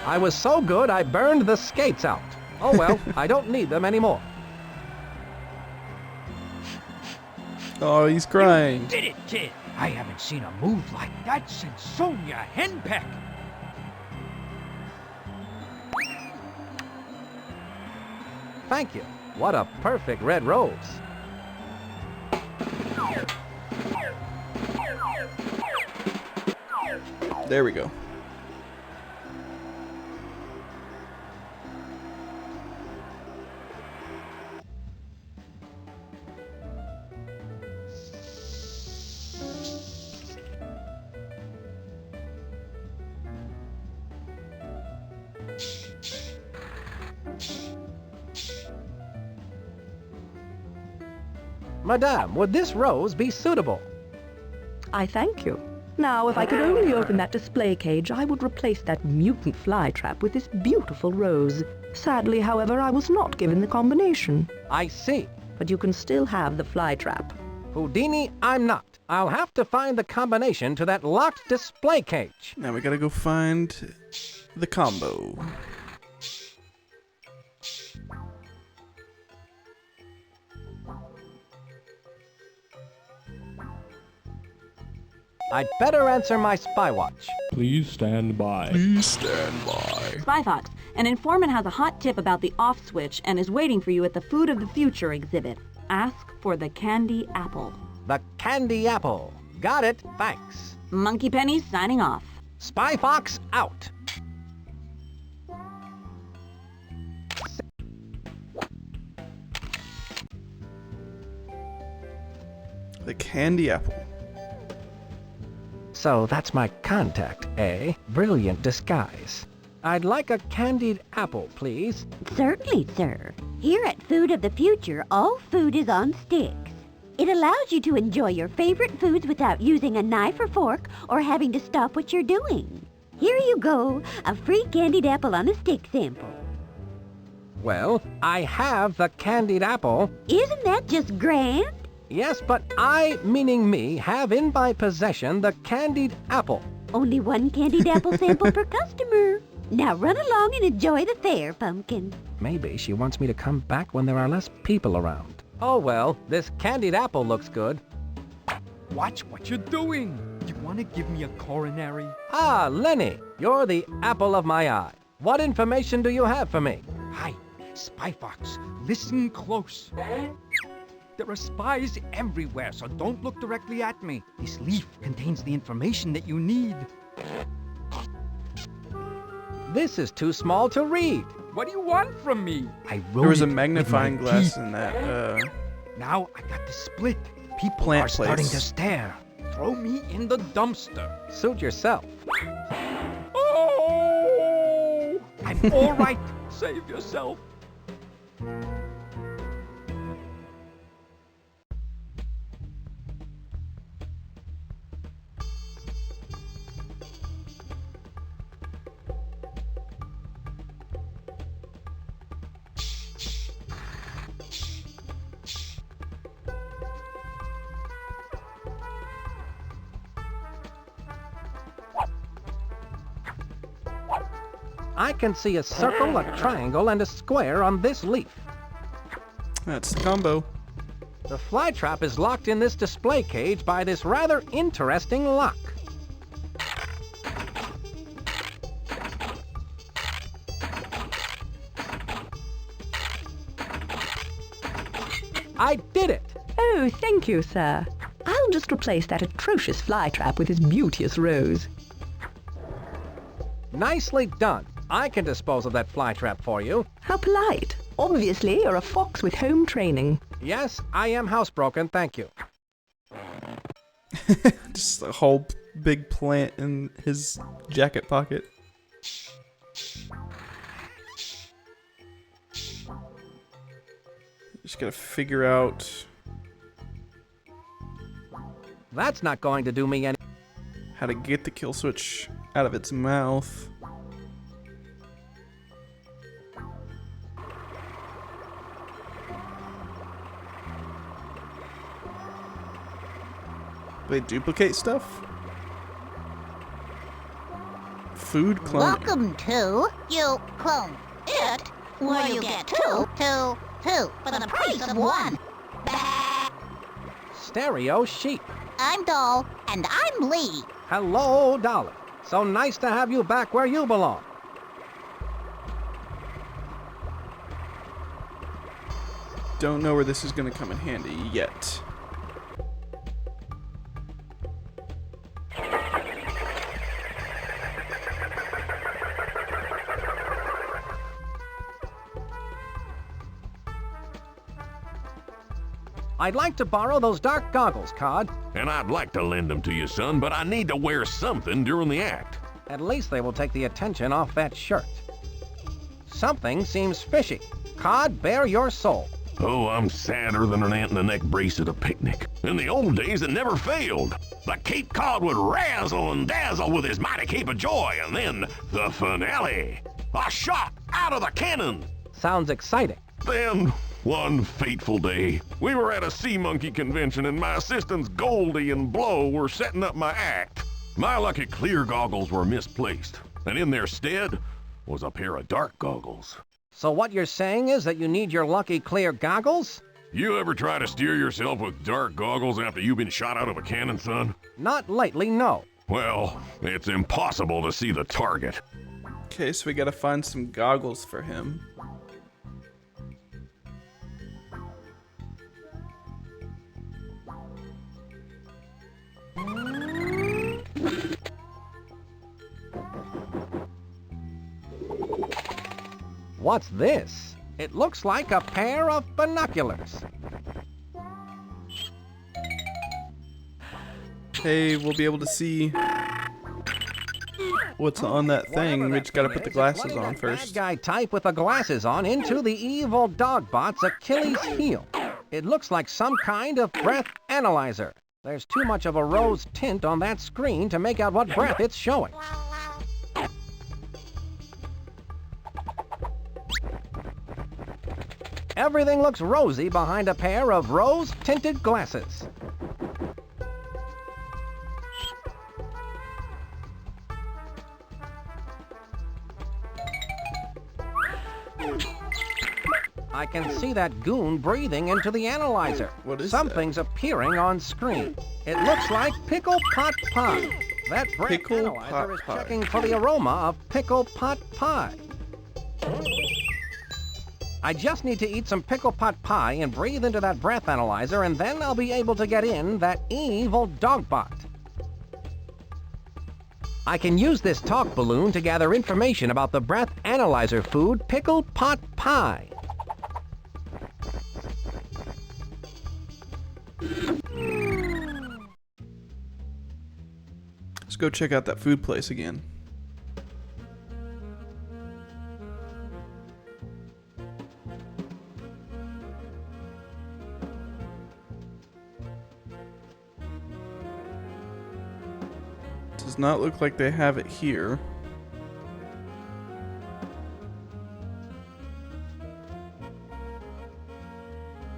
I was so good I burned the skates out. Oh well, I don't need them anymore. Oh, he's crying. You did it, kid! I haven't seen a move like that since Sonia Henpeck. Thank you. What a perfect red rose. There we go. Madame, would this rose be suitable? I thank you. Now, if I could only open that display cage, I would replace that mutant fly trap with this beautiful rose. Sadly, however, I was not given the combination. I see. But you can still have the fly trap. Houdini, I'm not. I'll have to find the combination to that locked display cage. Now we gotta go find the combo. I'd better answer my spy watch. Please stand by. Please stand by. Spy Fox, an informant has a hot tip about the off switch and is waiting for you at the Food of the Future exhibit. Ask for the candy apple. The candy apple. Got it, thanks. Monkey Penny signing off. Spy Fox out. The candy apple. So that's my contact, eh? Brilliant disguise. I'd like a candied apple, please. Certainly, sir. Here at Food of the Future, all food is on sticks. It allows you to enjoy your favorite foods without using a knife or fork or having to stop what you're doing. Here you go, a free candied apple on a stick sample. Well, I have the candied apple. Isn't that just grand? Yes, but I, meaning me, have in my possession the candied apple. Only one candied apple sample per customer. Now run along and enjoy the fair, Pumpkin. Maybe she wants me to come back when there are less people around. Oh well, this candied apple looks good. Watch what you're doing. You want to give me a coronary? Ah, Lenny, you're the apple of my eye. What information do you have for me? Hi, Spy Fox. Listen close. There are spies everywhere, so don't look directly at me. This leaf contains the information that you need. This is too small to read. What do you want from me? I wrote There was a it with magnifying my glass teeth. in that. Now I got the split. People Plant are starting place. to stare. Throw me in the dumpster. Suit yourself. Oh! I'm all right. Save yourself. I can see a circle, a triangle, and a square on this leaf. That's the combo. The flytrap is locked in this display cage by this rather interesting lock. I did it! Oh, thank you, sir. I'll just replace that atrocious flytrap with his beauteous rose. Nicely done. I can dispose of that flytrap for you. How polite. Obviously, you're a fox with home training. Yes, I am housebroken, thank you. Just a whole big plant in his jacket pocket. Just gotta figure out. That's not going to do me any. How to get the kill switch out of its mouth. They duplicate stuff? Food cloning. Welcome to You Clone It, where you get two for the price of one. Stereo sheep. I'm Doll, and I'm Lee. Hello, Dolly. So nice to have you back where you belong. Don't know where this is gonna come in handy yet. I'd like to borrow those dark goggles, Cod. And I'd like to lend them to you, son, but I need to wear something during the act. At least they will take the attention off that shirt. Something seems fishy. Cod, bare your soul. Oh, I'm sadder than an ant-in-the-neck brace at a picnic. In the old days, it never failed. The Cape Cod would razzle and dazzle with his mighty cape of joy, and then the finale. A shot out of the cannon. Sounds exciting. Then, one fateful day, we were at a sea monkey convention and my assistants Goldie and Blow were setting up my act. My lucky clear goggles were misplaced, and in their stead was a pair of dark goggles. So what you're saying is that you need your lucky clear goggles? You ever try to steer yourself with dark goggles after you've been shot out of a cannon, son? Not lately, no. Well, it's impossible to see the target. Okay, so we gotta find some goggles for him. What's this? It looks like a pair of binoculars. Hey, we'll be able to see what's on that thing. We just gotta put the glasses on first. Bad guy type with the glasses on into the evil dogbot's Achilles heel. It looks like some kind of breath analyzer. There's too much of a rose tint on that screen to make out what breath it's showing. Everything looks rosy behind a pair of rose-tinted glasses. I can see that goon breathing into the analyzer. What is Something's appearing on screen. It looks like pickle pot pie. That breath Pickle analyzer pot is pie. checking for the aroma of pickle pot pie. I just need to eat some pickle pot pie and breathe into that breath analyzer, and then I'll be able to get in that evil dogbot. I can use this talk balloon to gather information about the breath analyzer food pickle pot pie. Let's go check out that food place again. Does not look like they have it here.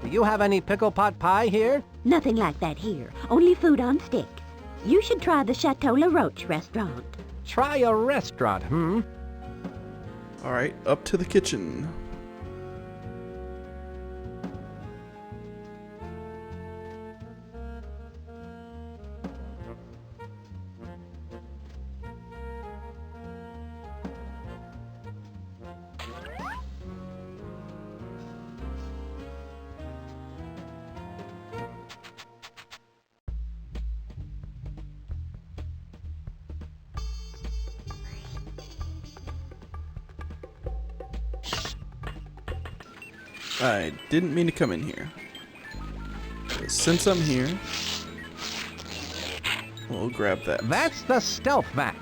Do you have any pickle pot pie here? Nothing like that here. Only food on sticks. You should try the Chateau La Roche restaurant. Try a restaurant, Alright, up to the kitchen. I didn't mean to come in here. But since I'm here, we'll grab that. That's the stealth vac.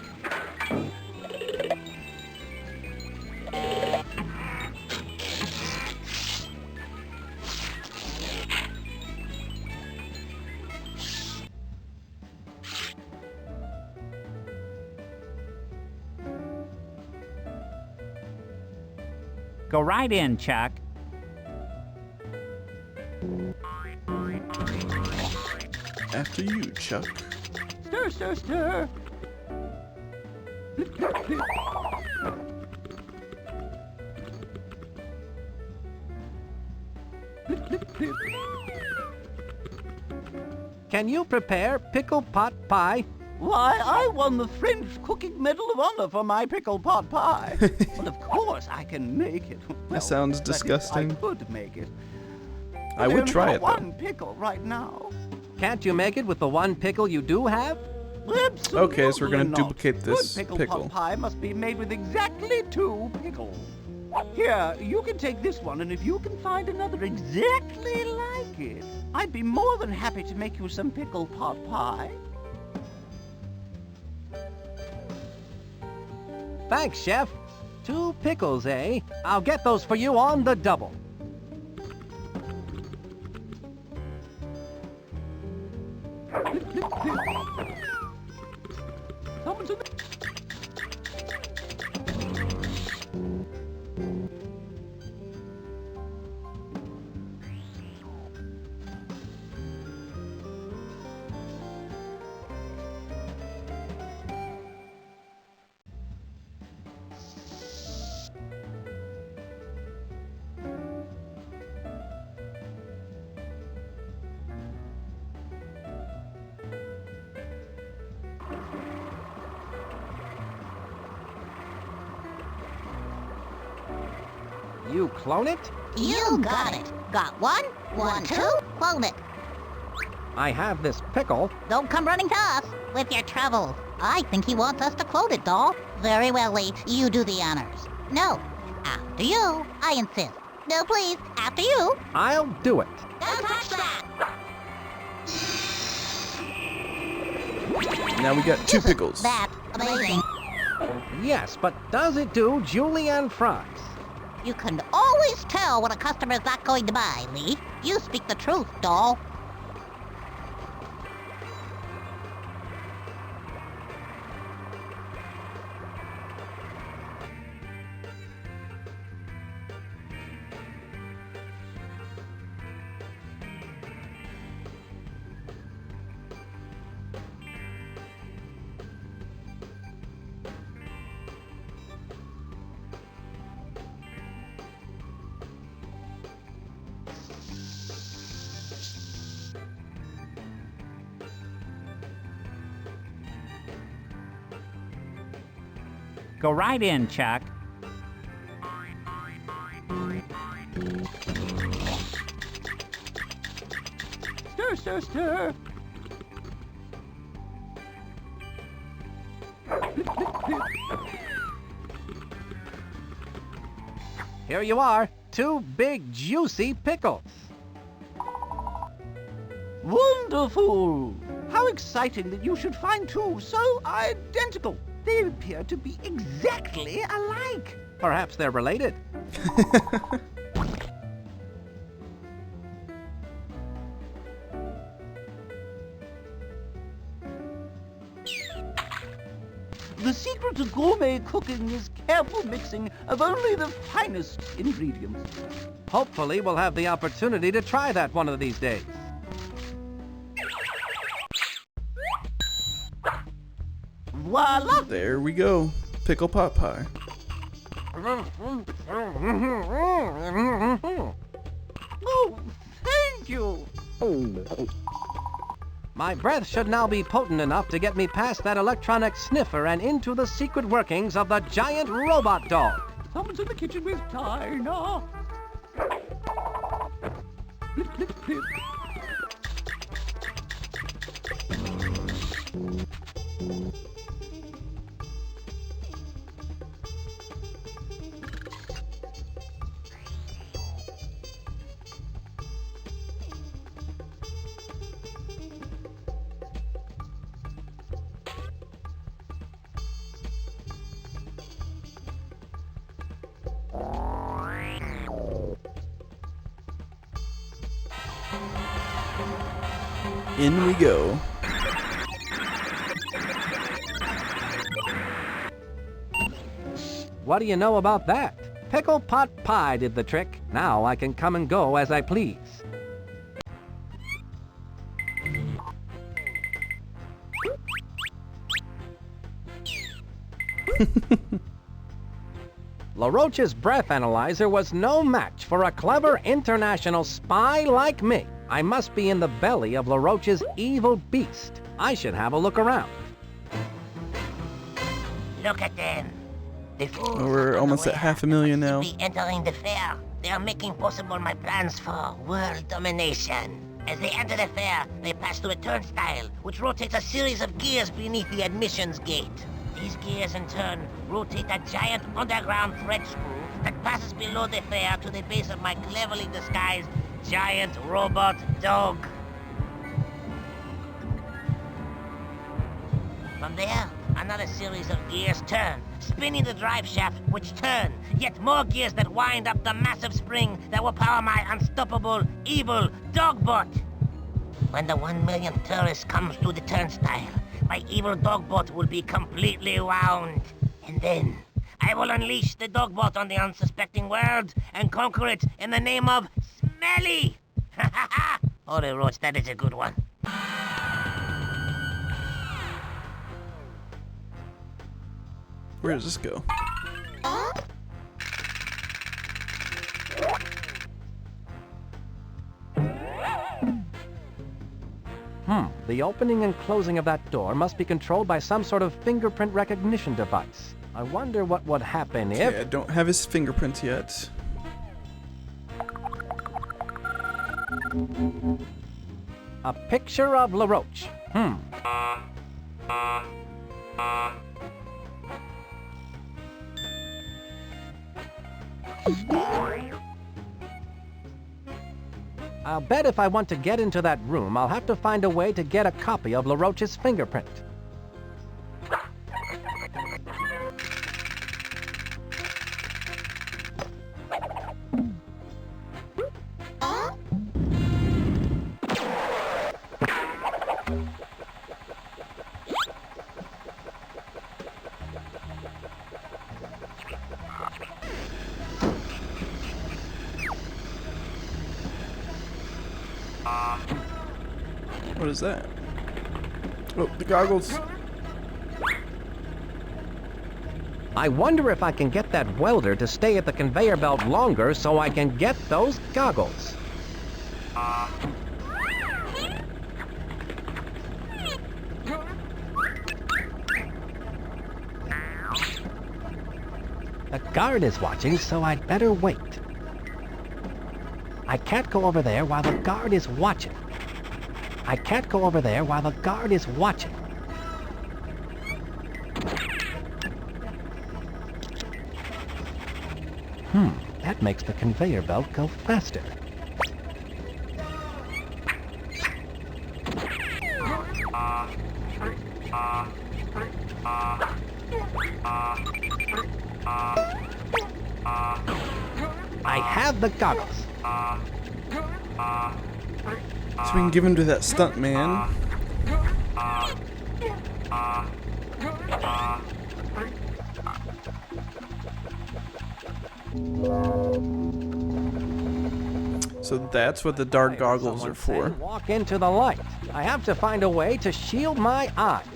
Go right in, Chuck. After you, Chuck. Stir, stir, stir. Can you prepare pickle pot pie? Why, I won the French Cooking Medal of Honor for my pickle pot pie. Well, of course I can make it. Well, sounds that is, disgusting. I could make it. I would try it, though. One pickle right now. Can't you make it with the one pickle you do have? Absolutely Okay, so we're gonna not. duplicate this Good pickle. pot pie must be made with exactly 2 pickles. Here, you can take this one, and if you can find another exactly like it, I'd be more than happy to make you some pickle pot pie. Thanks, Chef. 2 pickles, eh? I'll get those for you on the double. You clone it? You got it. Got one, 1, 2, clone it. I have this pickle. Don't come running to us with your troubles. I think he wants us to clone it, doll. Very well, Lee. You do the honors. No. After you, I insist. No, please. After you. I'll do it. Don't touch that. Now we got 2 pickles. That's amazing. Yes, but does it do julienne fries? You can always tell when a customer's not going to buy, Lee. You speak the truth, doll. Go right in, Chuck. Stir, stir, stir. Here you are. 2 big, juicy pickles. Wonderful! How exciting that you should find 2 so identical. They appear to be exactly alike. Perhaps they're related. The secret to gourmet cooking is careful mixing of only the finest ingredients. Hopefully, we'll have the opportunity to try that one of these days. Voila! There we go. Pickle pot pie. Oh, thank you! My breath should now be potent enough to get me past that electronic sniffer and into the secret workings of the giant robot dog. Someone's in the kitchen with Tina. Clip, clip, clip. In we go. What do you know about that? Pickle pot pie did the trick. Now I can come and go as I please. LaRoche's breath analyzer was no match for a clever international spy like me. I must be in the belly of LaRoche's evil beast. I should have a look around. Look at them. The fools We're almost at 500,000 now. be entering the fair. They are making possible my plans for world domination. As they enter the fair, they pass through a turnstile, which rotates a series of gears beneath the admissions gate. These gears, in turn, rotate a giant underground thread screw that passes below the fair to the base of my cleverly disguised giant robot dog. From there, another series of gears turn, spinning the drive shaft, which turn. Yet more gears that wind up the massive spring that will power my unstoppable, evil dogbot. When the 1 millionth tourist comes through the turnstile, my evil dogbot will be completely wound. And then, I will unleash the dogbot on the unsuspecting world and conquer it in the name of Smelly! Ha ha ha! Oh, the Roach, that is a good one. Where does this go? The opening and closing of that door must be controlled by some sort of fingerprint recognition device. I wonder what would happen if... Okay, I don't have his fingerprints yet. A picture of LaRoche. I'll bet if I want to get into that room, I'll have to find a way to get a copy of LaRoche's fingerprint. What is that? Oh, the goggles. I wonder if I can get that welder to stay at the conveyor belt longer so I can get those goggles. The guard is watching, so I'd better wait. I can't go over there while the guard is watching. I can't go over there while the guard is watching. That makes the conveyor belt go faster. I have the goggles. So we can give him to that stunt man. So that's what the dark goggles are for. Walk into the light. I have to find a way to shield my eyes.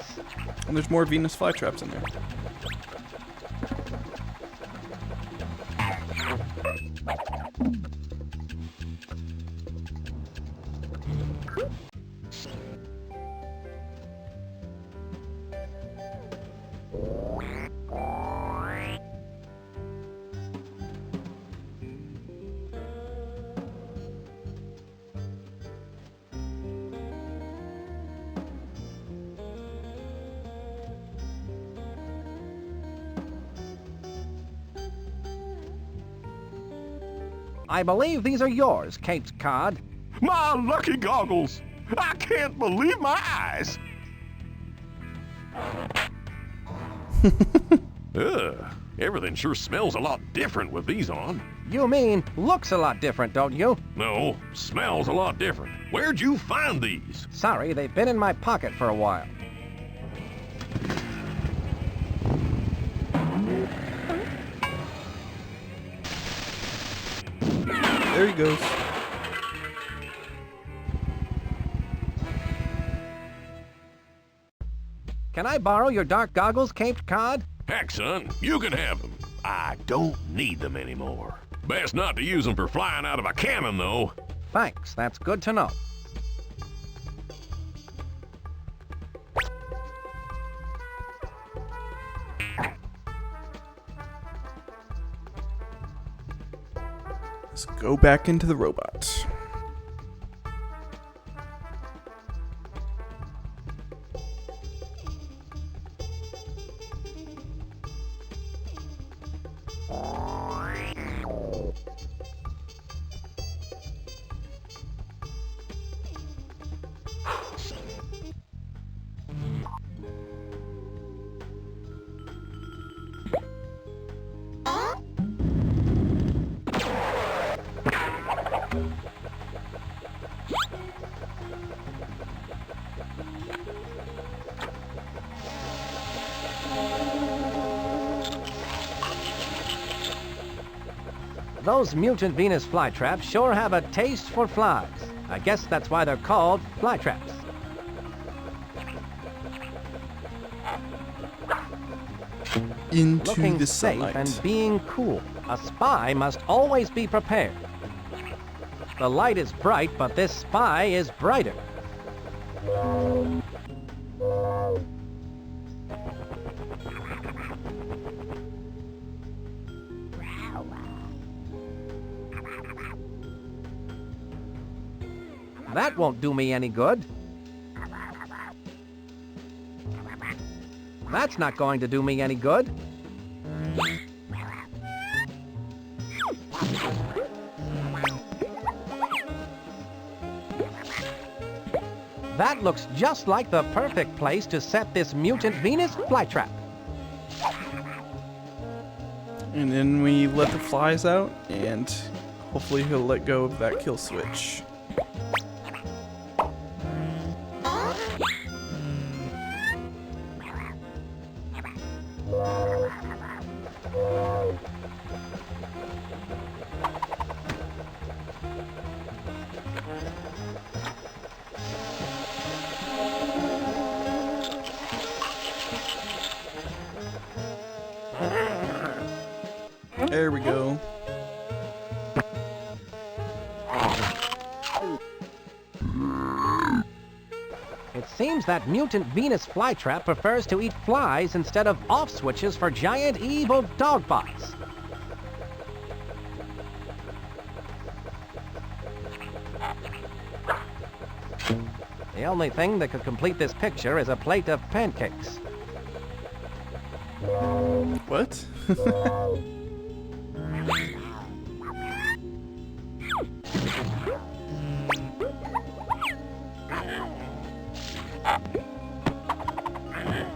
And there's more Venus flytraps in there. I believe these are yours, Cape Cod. My lucky goggles! I can't believe my eyes! Ugh, everything sure smells a lot different with these on. You mean looks a lot different, don't you? No, smells a lot different. Where'd you find these? Sorry, they've been in my pocket for a while. There he goes. Can I borrow your dark goggles, Cape Cod? Heck, son, you can have them. I don't need them anymore. Best not to use them for flying out of a cannon, though. Thanks, that's good to know. Let's go back into the robot. Those mutant Venus flytraps sure have a taste for flies. I guess that's why they're called flytraps. Into Looking the safe sunlight. and being cool. A spy must always be prepared. The light is bright, but this spy is brighter. That won't do me any good. That's not going to do me any good. That looks just like the perfect place to set this mutant Venus flytrap. And then we let the flies out, and hopefully he'll let go of that kill switch. There we go. It seems that mutant Venus flytrap prefers to eat flies instead of off switches for giant evil dog bots. The only thing that could complete this picture is a plate of pancakes. What?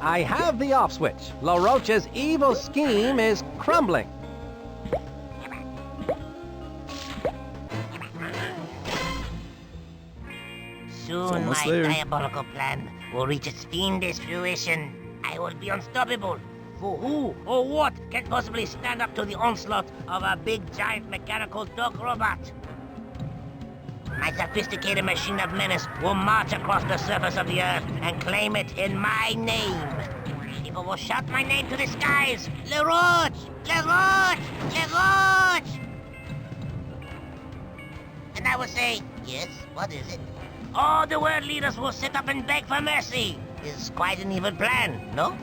I have the off switch. LaRoche's evil scheme is crumbling. Soon my diabolical plan will reach its fiendish fruition. I will be unstoppable. For who or what can possibly stand up to the onslaught of a big, giant mechanical dog robot? My sophisticated machine of menace will march across the surface of the earth and claim it in my name. People will shout my name to the skies. LaRoche! LaRoche! LaRoche! And I will say, yes, what is it? All the world leaders will sit up and beg for mercy. It's quite an evil plan, no?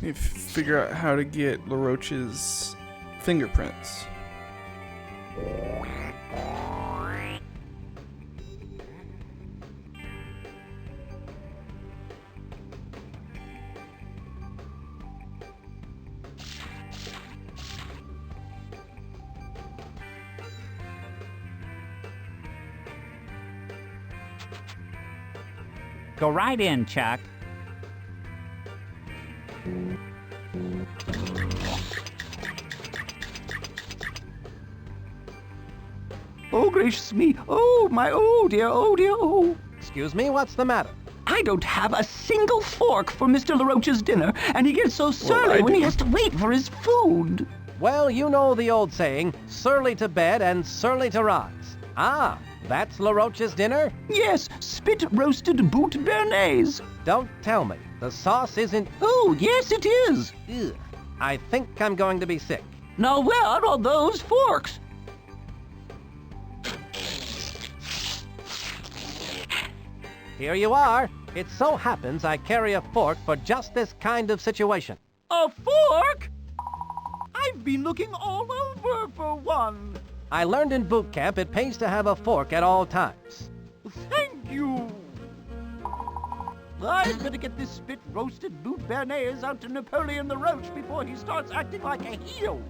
You figure out how to get LaRoche's fingerprints. Go right in, Chuck. Oh, gracious me. Oh, my, oh dear, oh dear, oh. Excuse me, what's the matter? I don't have a single fork for Mr. LaRoche's dinner, and he gets so surly when he has to wait for his food. Well, you know the old saying, surly to bed and surly to rise. Ah, that's LaRoche's dinner? Yes, spit-roasted boot béarnaise. Don't tell me. The sauce isn't... Oh, yes, it is. Ugh. I think I'm going to be sick. Now, where are those forks? Here you are. It so happens I carry a fork for just this kind of situation. A fork? I've been looking all over for one. I learned in boot camp it pays to have a fork at all times. Thank you. I'd better get this spit-roasted boot béarnaise out to Napoleon the Roach before he starts acting like a heel.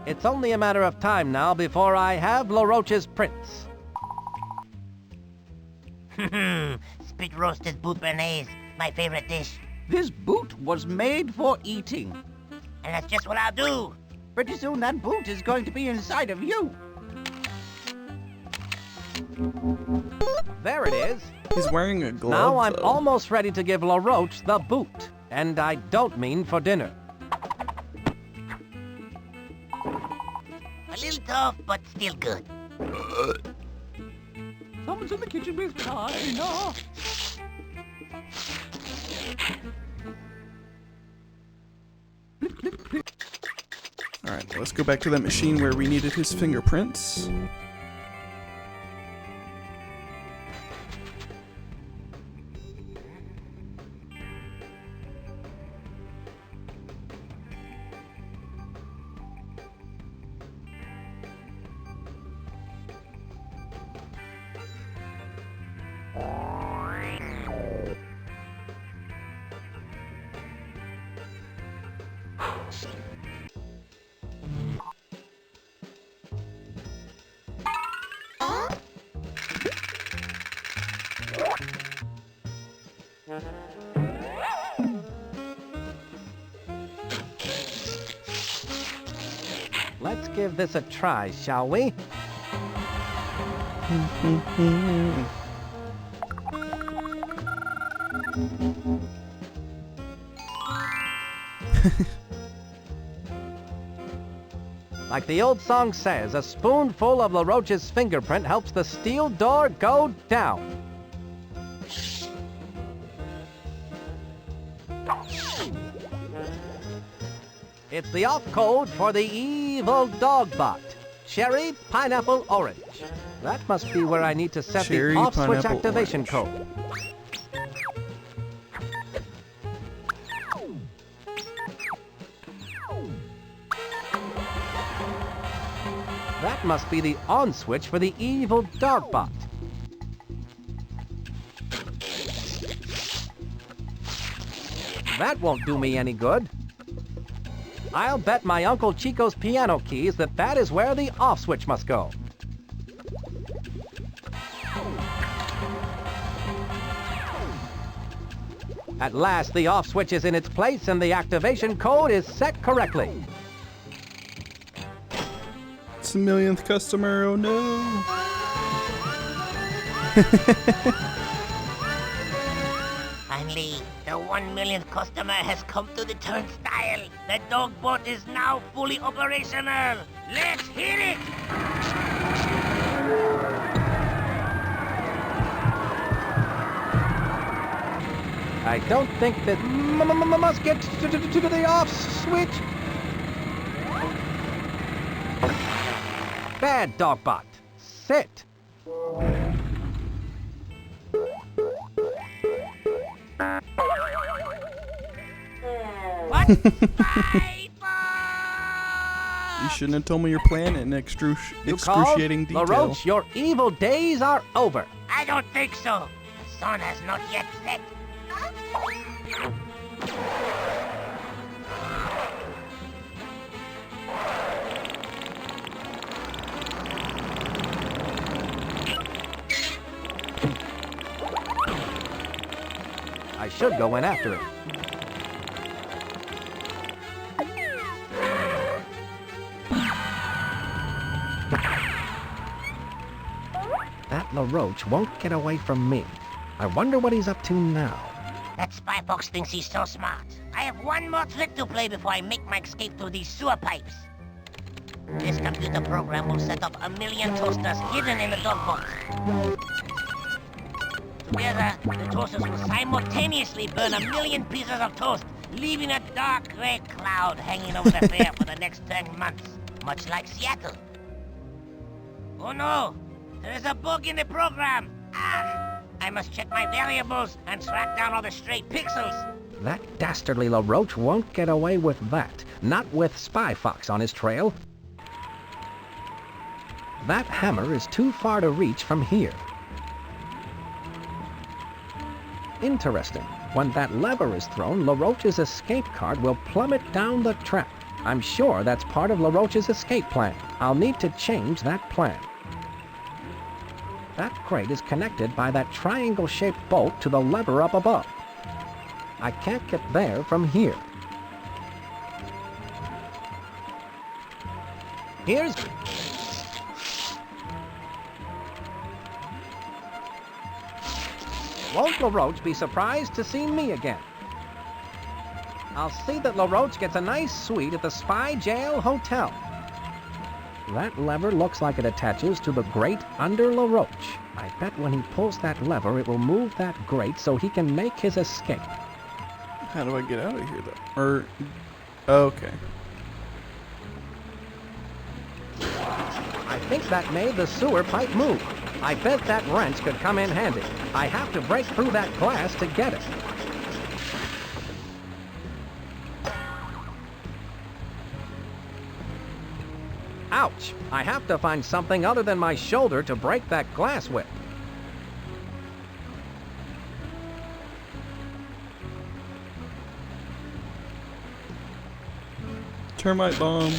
It's only a matter of time now before I have LaRoche's prints. Spit-roasted boot béarnaise, my favorite dish. This boot was made for eating. And that's just what I'll do. Pretty soon that boot is going to be inside of you. There it is. He's wearing a glove, Now I'm though. almost ready to give LaRoche the boot. And I don't mean for dinner. A little tough, but still good. Someone's in the kitchen with China. Alright, let's go back to that machine where we needed his fingerprints. Let's give this a try, shall we? Like the old song says, a spoonful of LaRoche's fingerprint helps the steel door go down. It's the off code for the evil dog bot. Cherry, pineapple, orange. That must be where I need to set Cherry, the off switch pineapple, activation orange. code. That must be the on switch for the evil dog bot. That won't do me any good. I'll bet my Uncle Chico's piano keys that that is where the off switch must go. At last, the off switch is in its place and the activation code is set correctly. It's the millionth customer, oh no. Finally, the 1 millionth customer has come to the turnstile. The dog bot is now fully operational. Let's hear it! I don't think that must get to the off switch. Bad dog bot. Sit. What? You shouldn't have told me your plan in excruciating detail. LaRoche, your evil days are over. I don't think so. The sun has not yet set. I should go in after it. That LaRoche won't get away from me. I wonder what he's up to now. That spy fox thinks he's so smart. I have one more trick to play before I make my escape through these sewer pipes. This computer program will set up 1 million toasters hidden in the dog box. Together, the toasters will simultaneously burn 1 million pieces of toast, leaving a dark gray cloud hanging over the fair for the next 10 months, much like Seattle. Oh no! There is a bug in the program! Ah! I must check my variables and track down all the stray pixels. That dastardly LaRoche won't get away with that. Not with Spy Fox on his trail. That hammer is too far to reach from here. Interesting. When that lever is thrown, LaRoche's escape card will plummet down the track. I'm sure that's part of LaRoche's escape plan. I'll need to change that plan. That crate is connected by that triangle-shaped bolt to the lever up above. I can't get there from here. Here's... Won't LaRoche be surprised to see me again? I'll see that LaRoche gets a nice suite at the Spy Jail Hotel. That lever looks like it attaches to the grate under LaRoche. I bet when he pulls that lever, it will move that grate so he can make his escape. How do I get out of here, though? Okay. I think that made the sewer pipe move. I bet that wrench could come in handy. I have to break through that glass to get it. Ouch! I have to find something other than my shoulder to break that glass with. Termite bomb.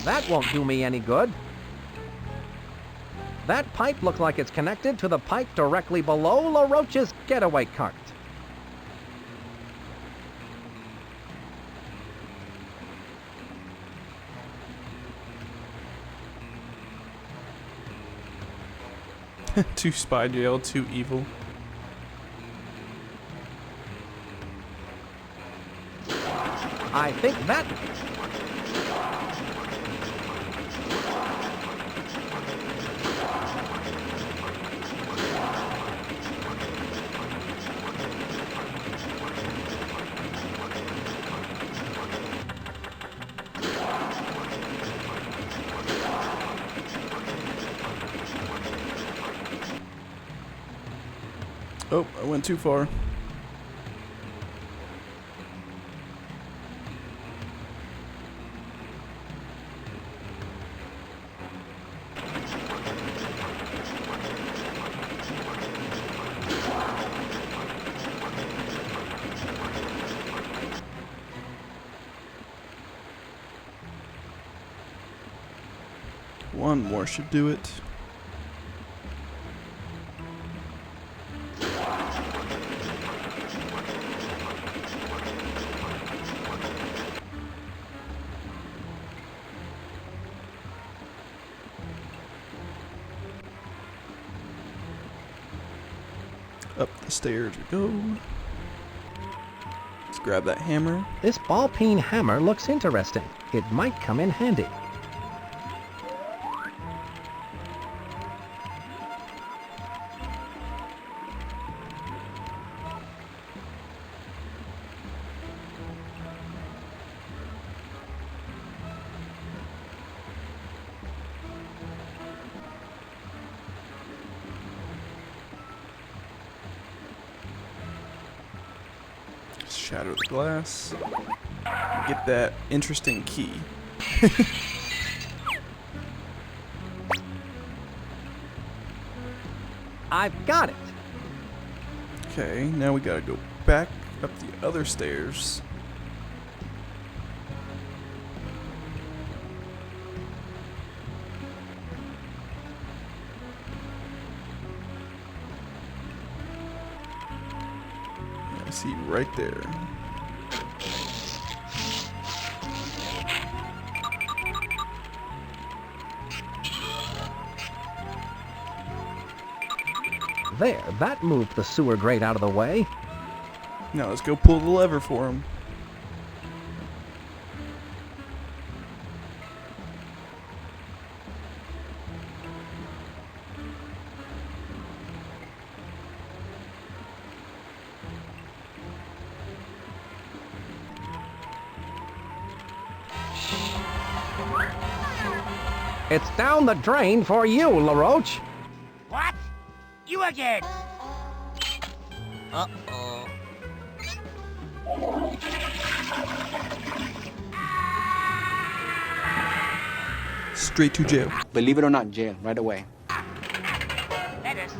That won't do me any good. That pipe looks like it's connected to the pipe directly below LaRoche's getaway cart. Too spy jail, too evil. I think that... Oh, I went too far. One more should do it. Up the stairs we go. Let's grab that hammer. This ball-peen hammer looks interesting. It might come in handy. Shatter the glass. Get that interesting key. I've got it. Okay, now we gotta go back up the other stairs. I see you right there. There, that moved the sewer grate out of the way. Now let's go pull the lever for him. It's down the drain for you, LaRoche. What? You again? Uh-oh. Straight to jail. Believe it or not, jail, right away. Let us.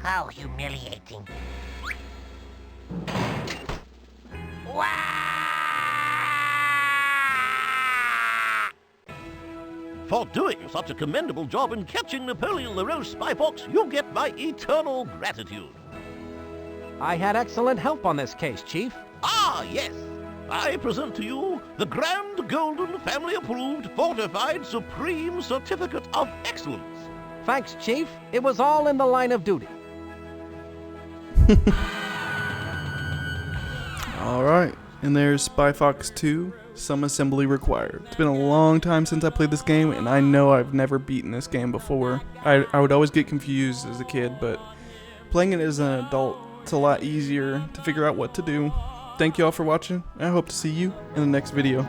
How humiliating. For doing such a commendable job in catching Napoleon LaRoche, Spy Fox, you get my eternal gratitude. I had excellent help on this case, Chief. Ah, yes. I present to you the Grand Golden Family Approved Fortified Supreme Certificate of Excellence. Thanks, Chief. It was all in the line of duty. Alright, and there's Spy Fox 2, Some Assembly Required. It's been a long time since I played this game, and I know I've never beaten this game before. I would always get confused as a kid, but playing it as an adult, it's a lot easier to figure out what to do. Thank you all for watching, and I hope to see you in the next video.